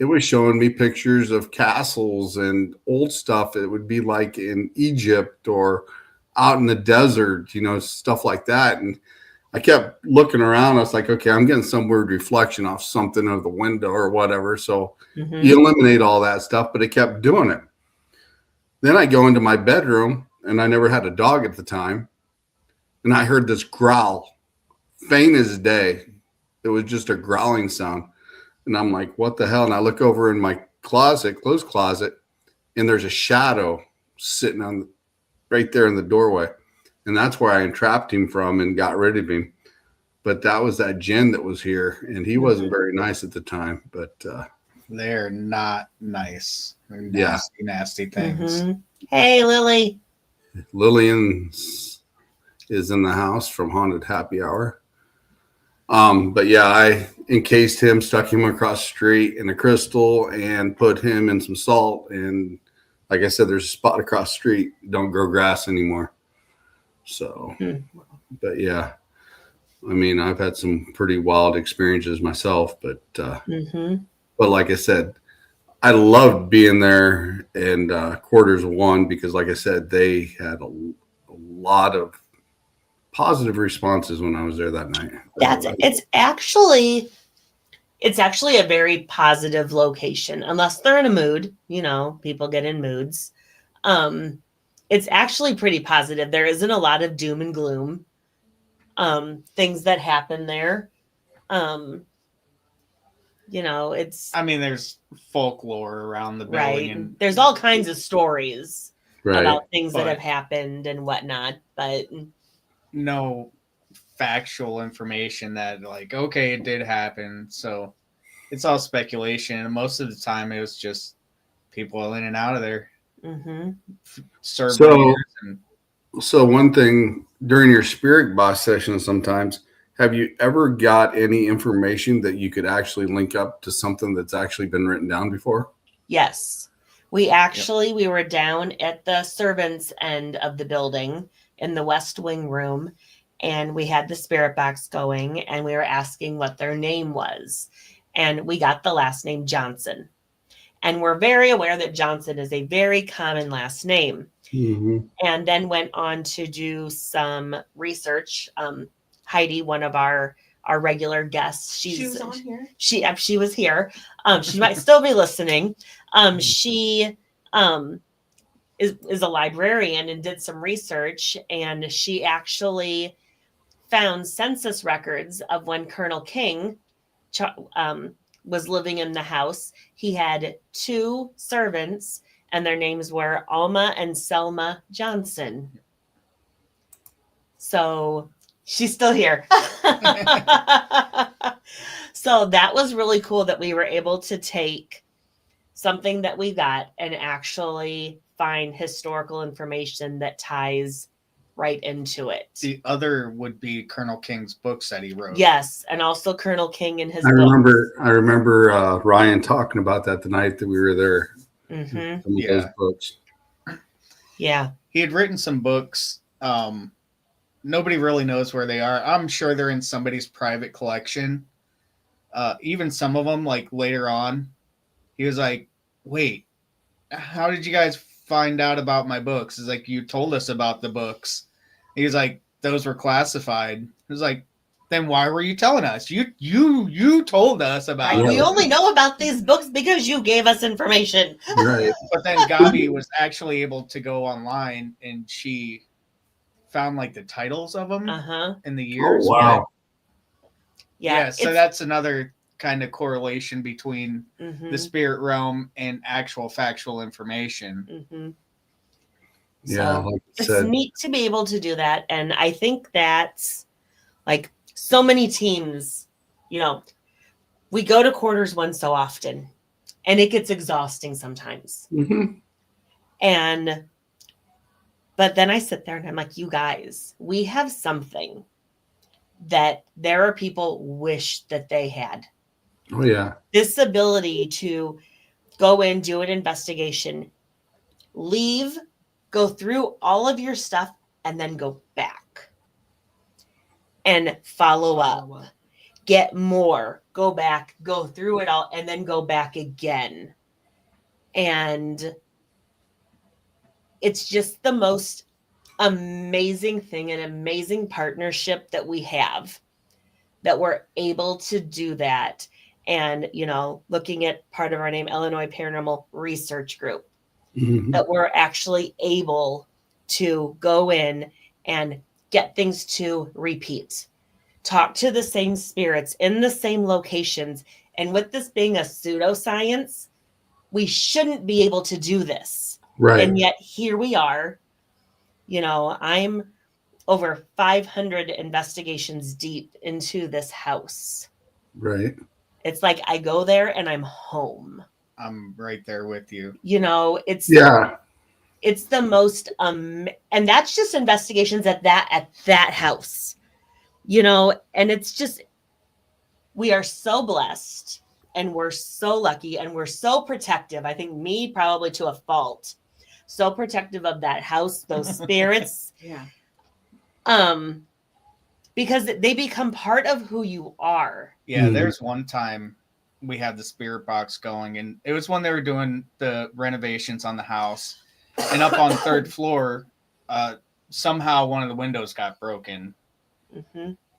It was showing me pictures of castles and old stuff. It would be like in Egypt or out in the desert, you know, stuff like that. And I kept looking around. I was like, okay, I'm getting some weird reflection off something of the window or whatever. So you eliminate all that stuff, but it kept doing it. Then I go into my bedroom, and I never had a dog at the time. And I heard this growl, faint as day. It was just a growling sound. And I'm like, what the hell? And I look over in my closet, clothes closet, and there's a shadow sitting on right there in the doorway. And that's where I entrapped him from and got rid of him. But that was that Jen that was here, and he wasn't very nice at the time. But they're not nice. They're nasty, nasty things. Hey, Lily. Lillian is in the house from Haunted Happy Hour. But yeah, I encased him, stuck him across the street in a crystal, and put him in some salt. And like I said, there's a spot across the street. Don't grow grass anymore. So, but yeah, I mean, I've had some pretty wild experiences myself, but like I said, I loved being there in quarters 1 because, like I said, they had a lot of positive responses when I was there that night. It's actually a very positive location, unless they're in a mood. You know, people get in moods. It's actually pretty positive. There isn't a lot of doom and gloom things that happen there. You know, I mean, there's folklore around the building. Right. And there's all kinds of stories right. about things that have happened and whatnot, but no factual information that, like, okay, it did happen. So it's all speculation. And most of the time it was just people in and out of there. So one thing during your spirit box session, sometimes, have you ever got any information that you could actually link up to something that's actually been written down before? Yes. We were down at the servants' end of the building in the West Wing room, and we had the spirit box going, and we were asking what their name was. And we got the last name Johnson. And we're very aware that Johnson is a very common last name. And then went on to do some research. Heidi, one of our regular guests, she was on here. She was here. She might still be listening. She is a librarian and did some research, and she actually found census records of when Colonel King was living in the house. He had 2 servants, and their names were Alma and Selma Johnson. So she's still here. So that was really cool that we were able to take something that we got and actually find historical information that ties right into it. The other would be Colonel King's books that he wrote. Yes, and also Colonel King and his I books. remember Ryan talking about that the night that we were there. Mm-hmm. Some of those books. Yeah. He had written some books. Nobody really knows where they are. I'm sure they're in somebody's private collection. Even some of them, like later on, he was like, wait, how did you guys find out about my books? It's like, you told us about the books. He was like, those were classified. It was like, then why were you telling us? You told us about it. We only know about these books because you gave us information. Right. But then Gabi was actually able to go online, and she found like the titles of them Uh-huh. in the years. Oh, wow. Yeah. So that's another kind of correlation between the spirit realm and actual factual information. Yeah, So like I it's said. neat to be able to do that. And I think that's like so many teams, you know, we go to quarters one so often and it gets exhausting sometimes. Mhm. But then I sit there and I'm like, you guys, we have something that there are people wish that they had. Oh, yeah. This ability to go in, do an investigation, leave, go through all of your stuff, and then go back and follow up, get more, go back, go through it all, and then go back again. And it's just the most amazing thing, an amazing partnership that we have, that we're able to do that. And, you know, looking at part of our name, Illinois Paranormal Research Group, Mhm. that we're actually able to go in and get things to repeat, talk to the same spirits in the same locations. And with this being a pseudoscience, we shouldn't be able to do this. Right. And yet here we are. You know, I'm over 500 investigations deep into this house. Right. It's like I go there and I'm home. I'm right there with you. You know, it's the most and that's just investigations at that house. You know, and it's just, we are so blessed and we're so lucky and we're so protective. I think me probably to a fault. So protective of that house, those spirits. Yeah. Because they become part of who you are. Yeah, there's one time we had the spirit box going, and it was when they were doing the renovations on the house. And up on third floor, somehow one of the windows got broken.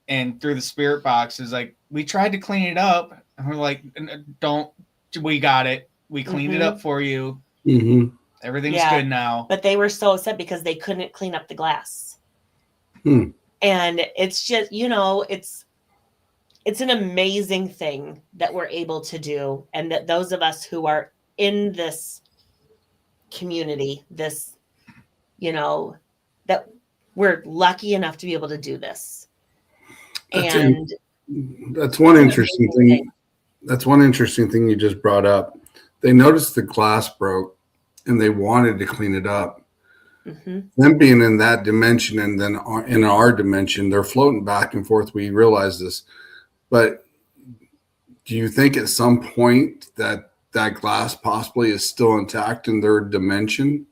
And through the spirit box is like, we tried to clean it up, and we're like, we got it. We cleaned it up for you. Everything's good now. But they were so upset because they couldn't clean up the glass. And it's just, you know, it's an amazing thing that we're able to do. And that those of us who are in this community, this, you know, that we're lucky enough to be able to do this. That's one interesting thing. That's one interesting thing you just brought up. They noticed the glass broke and they wanted to clean it up. Them being in that dimension and then in our dimension, they're floating back and forth. We realize this. But do you think at some point that glass possibly is still intact in their dimension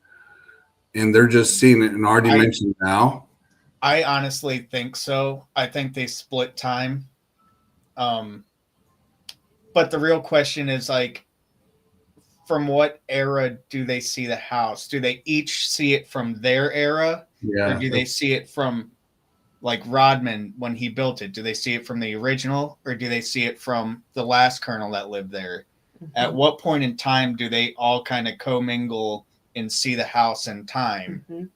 and they're just seeing it in our dimension now? I honestly think so. I think they split time. But the real question is, like, from what era do they see the house? Do they each see it from their era? Yeah. Or do they see it from, like, Rodman when he built it? Do they see it from the original, or do they see it from the last colonel that lived there? At what point in time do they all kind of commingle and see the house in time?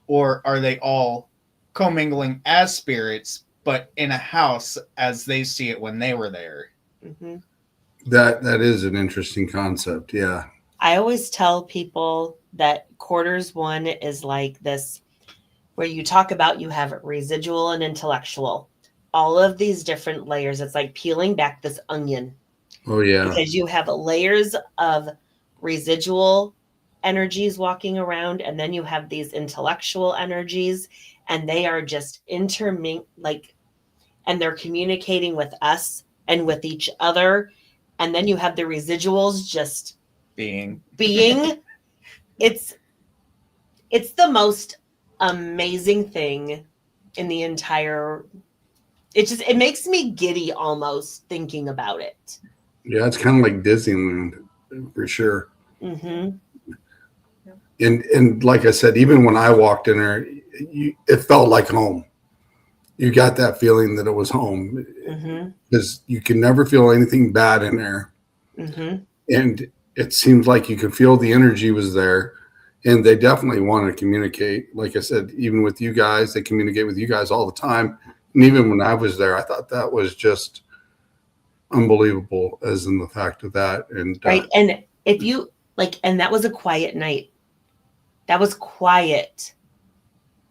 Or are they all commingling as spirits, but in a house as they see it when they were there? That is an interesting concept. Yeah. I always tell people that quarters one is like this, where you talk about, you have residual and intellectual, all of these different layers. It's like peeling back this onion. Oh, yeah. Because you have layers of residual energies walking around, and then you have these intellectual energies, and they are just and they're communicating with us and with each other. And then you have the residuals just being. It's the most amazing thing in the entire. It makes me giddy almost thinking about it. Yeah, it's kind of like Disneyland for sure. And like I said, even when I walked in there, it felt like home. You got that feeling that it was home because you can never feel anything bad in there. And it seems like you could feel the energy was there. and they definitely want to communicate. Like I said, even with you guys, they communicate with you guys all the time. And even when I was there, I thought that was just unbelievable, as in the fact of that. And Right. And if you like, and that was a quiet night. That was quiet.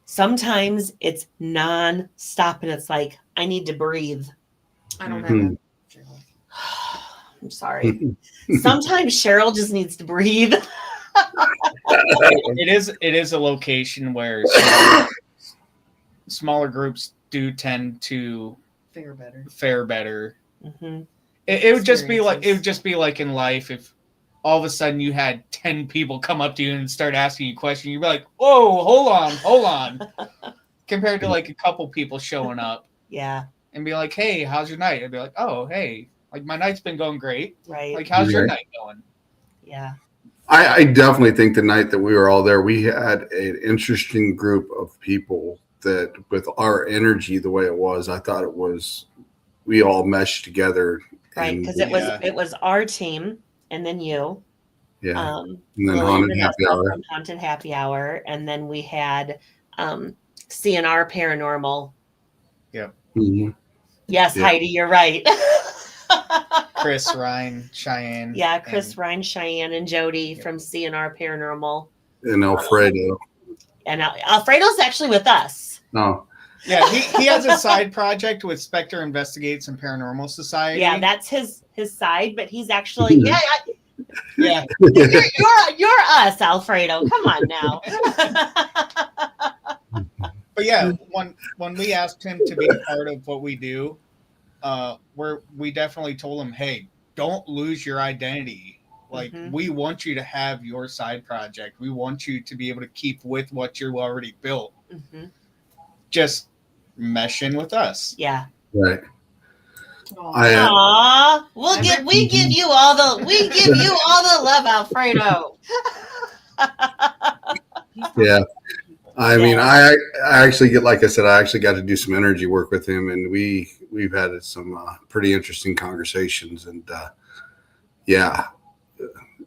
Sometimes it's non-stop and it's like, I need to breathe. I don't Hmm. have that. I'm sorry. Sometimes Cheryl just needs to breathe. It is a location where smaller groups do tend to fare better. Mhm. It would just be like Experiences. in life if all of a sudden you had 10 people come up to you and start asking you questions. You'd be like, "Whoa, hold on," compared to like a couple people showing up Yeah. and be like, "Hey, how's your night?" I'd be like, "Oh, hey, like my night's been going great. Right. Like, how's your Right. night going?" Yeah. I definitely think the night that we were all there, we had an interesting group of people that, with our energy the way it was, I thought it was, we all meshed together. Right. And Because Yeah. it was our team and then you. yeah. And then Lily and Haunted Happy Vanessa Hour. from Haunted Happy Hour. And then we had CNR Paranormal. Mhm. Yes, Yeah. Heidi, you're right. Chris, Ryan, Cheyenne. Yeah, Chris, and- Ryan, Cheyenne, and Jody from CNR Paranormal. And Alfredo. And Alfredo's actually with us. No. Yeah, he has a side project with Spectre Investigates and Paranormal Society. Yeah, that's his side, but he's actually yeah. you're us, Alfredo. Come on now. But yeah, when we asked him to be a part of what we do, we definitely told him, hey, don't lose your identity. Like, we want you to have your side project. We want you to be able to keep with what you already built. Just mesh in with us. Yeah. Right. Aww. We give you all the love, Alfredo. Yeah. I mean, I actually get, like I said, I actually got to do some energy work with him, and we've had some pretty interesting conversations, and yeah.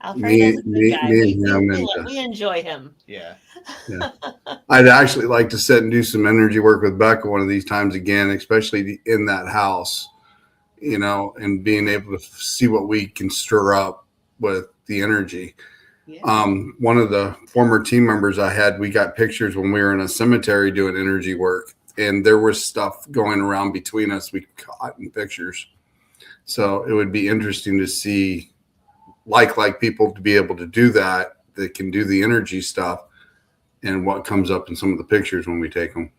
Alfredo's a good guy. Me and him, We enjoy him. Yeah. I'd actually like to sit and do some energy work with Becca one of these times again, especially in that house, you know, and being able to see what we can stir up with the energy. Yeah. One of the former team members I had, we got pictures when we were in a cemetery doing energy work, and there was stuff going around between us we caught in pictures. So it would be interesting to see, like people to be able to do that can do the energy stuff, and what comes up in some of the pictures when we take them.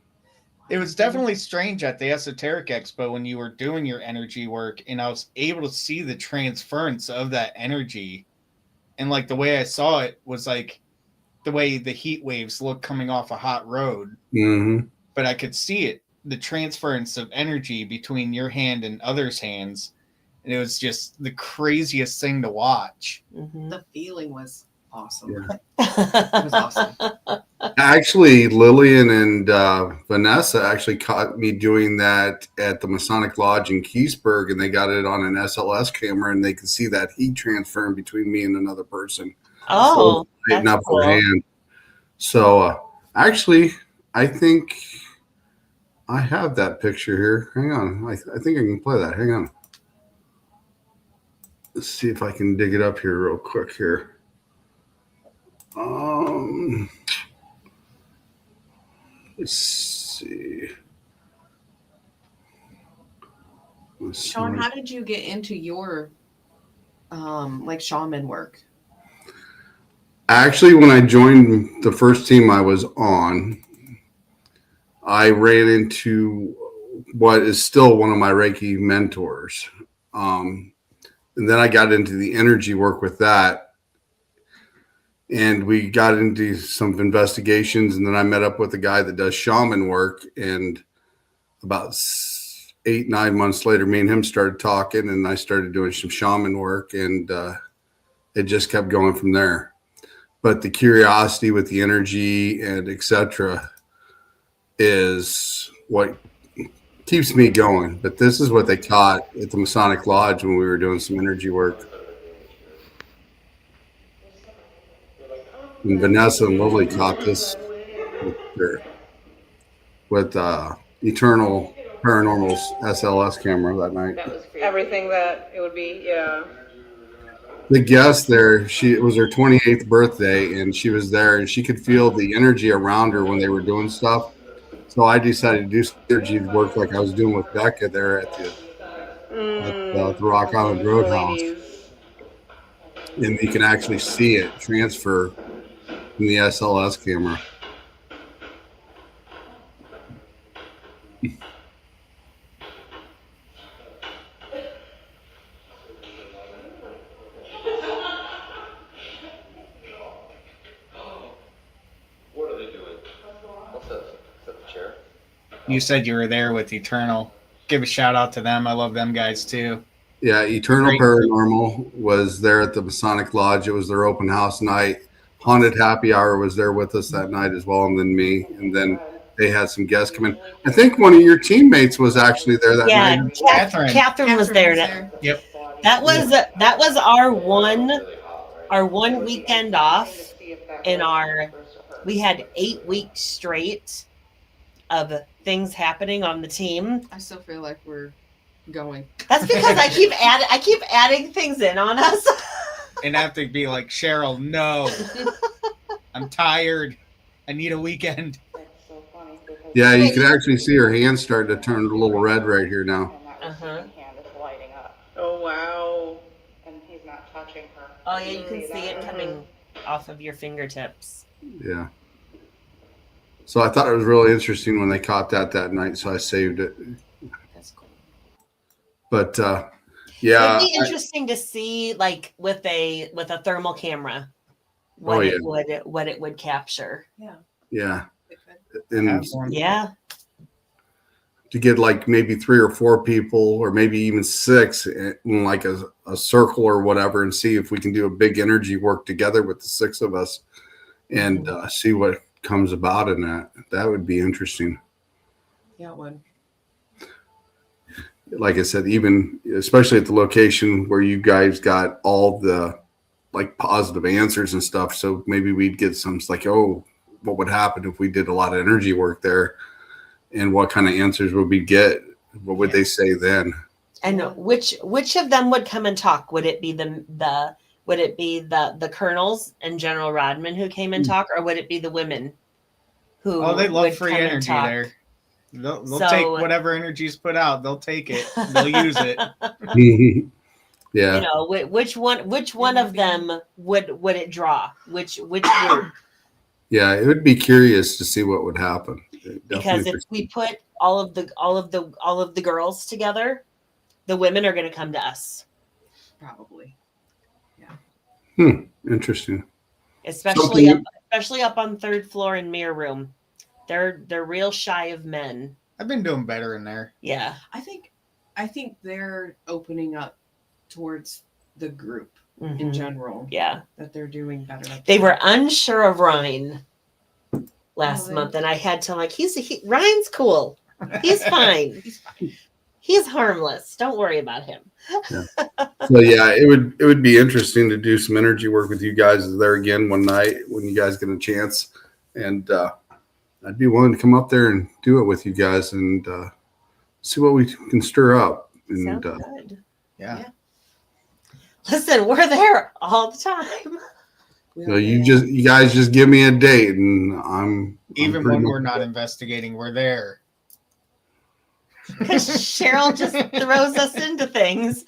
It was definitely strange at the Esoteric Expo when you were doing your energy work, and I was able to see the transference of that energy. And like the way I saw it was like the way the heat waves look coming off a hot road. But I could see it, the transference of energy between your hand and others' hands. And it was just the craziest thing to watch. The feeling was awesome. Yeah. It was awesome. Actually, Lillian and Vanessa actually caught me doing that at the Masonic Lodge in Keysburg, and they got it on an SLS camera, and they could see that heat transferring between me and another person. Oh, Lighting that's up cool. her hand. So actually, I think I have that picture here. Hang on. I think I can play that. Hang on. Let's see if I can dig it up here real quick here. Let's see. Sean, how did you get into your like shaman work? Actually, when I joined the first team I was on, I ran into what is still one of my Reiki mentors. And then I got into the energy work with that. And we got into some investigations. And then I met up with a guy that does shaman work. And about 8-9 months later, me and him started talking. And I started doing some shaman work. And it just kept going from there. But the curiosity with the energy and etc. is what keeps me going. But this is what they taught at the Masonic Lodge when we were doing some energy work. And Vanessa and Lily caught this with Eternal Paranormal's SLS camera that night. That was crazy. Everything that it would be, yeah. The guest there, it was her 28th birthday, and she was there, and she could feel the energy around her when they were doing stuff. So I decided to do some energy work like I was doing with Becca there at the Rock Island The Roadhouse. ladies. And you can actually see it transfer from the SLS camera. What are they doing? What's that? Is that the chair? You said you were there with Eternal. Give a shout out to them. I love them guys too. Yeah, Eternal Great. Paranormal was there at the Masonic Lodge. It was their open house night. Haunted Happy Hour was there with us that night as well, and then me. And then they had some guests come in. I think one of your teammates was actually there that Yeah, night. Catherine was there. Yep. That was our one weekend off in we had 8 weeks straight of things happening on the team. I still feel like we're going. That's because I keep adding things in on us. And I have to be like, Cheryl, no. I'm tired. I need a weekend. Yeah, you can actually see her hand starting to turn a little red right here now. Uh-huh. Oh, wow. And he's not touching her. Oh yeah, you can see it coming off of your fingertips. Yeah. So I thought it was really interesting when they caught that night, so I saved it. That's cool. But yeah, It'd be interesting to see, like with a thermal camera, what it would capture. yeah, and Have one. Yeah. to get like maybe 3 or 4 people, or maybe even 6, in like a circle or whatever, and see if we can do a big energy work together with the 6 of us, and see what comes about in that. That would be interesting. Yeah, it would. Like I said, even especially at the location where you guys got all the like positive answers and stuff. So maybe we'd get some like, oh, what would happen if we did a lot of energy work there, and what kind of answers would we get? What would they say then? And which of them would come and talk? Would it be the colonels and General Rodman who came and talk, or would it be the women who? Oh, they love would free come and energy talk? there. They'll So- take whatever energy's put out. They'll take it. They'll use it. Yeah. You know, which one of them would it draw? Which group? Yeah, it would be curious to see what would happen. Because if we put all of the girls together, the women are going to come to us. Probably. Interesting. Especially up on 3rd floor in mirror room. They're real shy of men. I've been doing better in there. Yeah. I think they're opening up towards the group in Mhm. general. Yeah. That they're doing better. They were unsure of Ryan last Oh, month, and I had to Ryan's cool. He's fine. He's fine. He's harmless. Don't worry about him. So yeah, it would be interesting to do some energy work with you guys there again one night when you guys get a chance, and I'd be willing to come up there and do it with you guys and see what we can stir up. And Sounds good. Yeah. Listen, we're there all the time. you guys just give me a date, and I'm Even pretty when much- we're not investigating, we're there. Because Cheryl just throws us into things.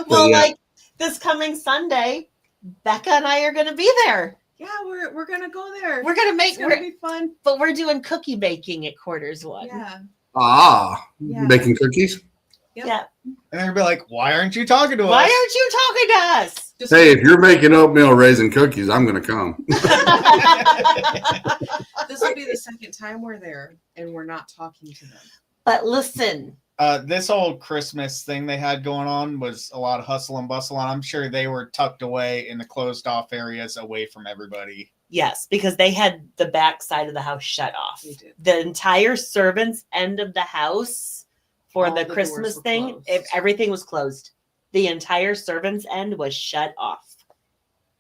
Well, yeah. like this coming Sunday, Becca and I are going to be there. Yeah, we're gonna go there. We're going to make It's gonna be fun. but we're doing cookie baking at Quarters One. Yeah. Yeah. Making cookies. Yeah. And they'll be like, why aren't you talking to Why us? aren't you talking to us? Just Hey, if you're making oatmeal raisin cookies, I'm gonna come. this will be the second time we're there and we're not talking to them. But listen, This old Christmas thing they had going on was a lot of hustle and bustle, and I'm sure they were tucked away in the closed off areas away from everybody. yes, because they had the back side of the house shut off. They did. The entire servants' end of the house for All the the doors Christmas were thing, closed. everything was closed. The entire servants' end was shut off.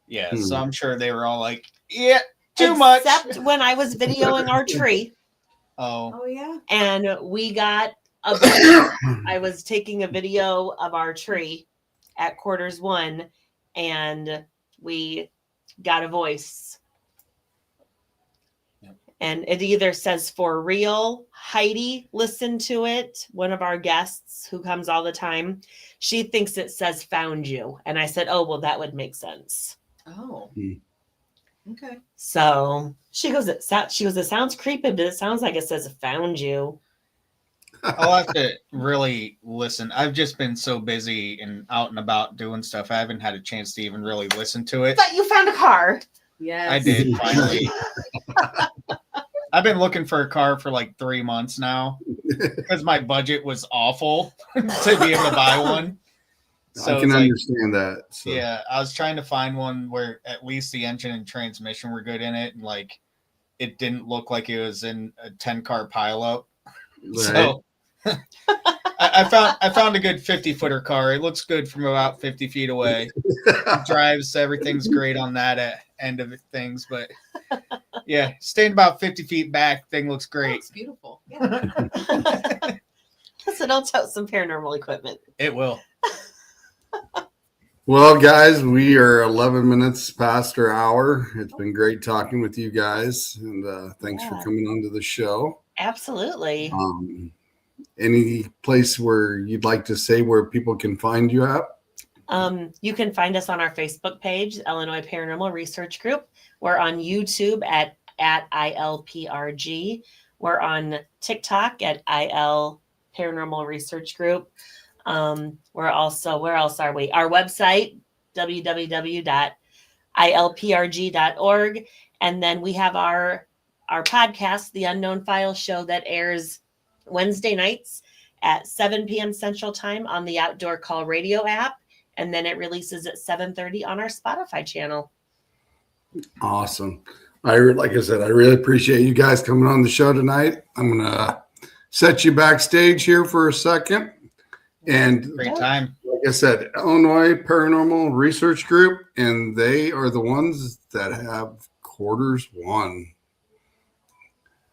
Yeah, so I'm sure they were all like, yeah, too Except much. when I was videoing our tree Oh, Oh yeah. and we got a video. I was taking a video of our tree at quarters 1 and we got a voice. Yep. And it either says for real, Heidi listened to it, one of our guests who comes all the time. She thinks it says found you. And I said, oh, well, that would make sense. Oh. Hmm. Okay. So she goes, it sounds creepy, but it sounds like it says found you. I'll have to really listen. I've just been so busy and out and about doing stuff. I haven't had a chance to even really listen to it. But you found a car. Yes. I did finally. I've been looking for a car for like 3 months now because my budget was awful to be able to buy one. So I can it's like, understand that. So. yeah, I was trying to find one where at least the engine and transmission were good in it, and like it didn't look like it was in a 10-car pileup. Right. So I found a good 50-footer car. It looks good from about 50 feet away. It drives, everything's great on that end of things, but yeah, staying about 50 feet back, thing looks Oh, great. it's beautiful. Yeah. So don't tote some paranormal equipment. It will. Well, guys, we are 11 minutes past our hour. It's been great talking with you guys, and thanks for Yeah. coming onto the show. Absolutely. Any place where you'd like to say where people can find you at? You can find us on our Facebook page, Illinois Paranormal Research Group. We're on YouTube at ILPRG. We're on TikTok at IL Paranormal Research Group. We're also, where else are we? Our website, www.ilprg.org. And then we have our podcast, The Unknown Files Show, that airs Wednesday nights at 7 p.m. Central Time on the Outdoor Call Radio app. And then it releases at 7:30 on our Spotify channel. Awesome. Like I said, I really appreciate you guys coming on the show tonight. I'm going to set you backstage here for a second. And Great time. like I said, Illinois Paranormal Research Group, and they are the ones that have quarters 1.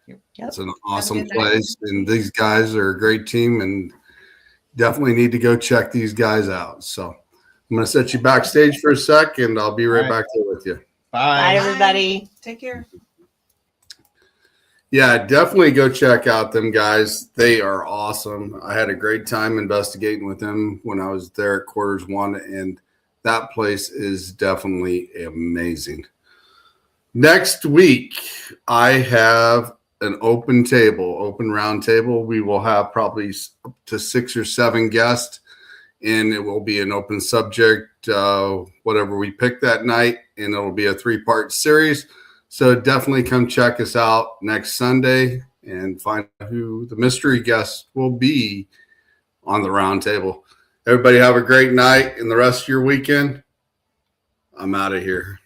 Yep. It's an awesome good night. place, and these guys are a great team, and definitely need to go check these guys out. So I'm going to set you backstage for a sec, and I'll be right All right. back there with you. Bye, Bye. everybody. Take care. Yeah, definitely go check out them guys. They are awesome. I had a great time investigating with them when I was there at quarters 1, and that place is definitely amazing. Next week, I have an open round table. We will have probably up to 6 or 7 guests, and it will be an open subject, whatever we pick that night, and it'll be a 3-part series. So definitely come check us out next Sunday and find out who the mystery guest will be on the round table. Everybody have a great night and the rest of your weekend. I'm out of here.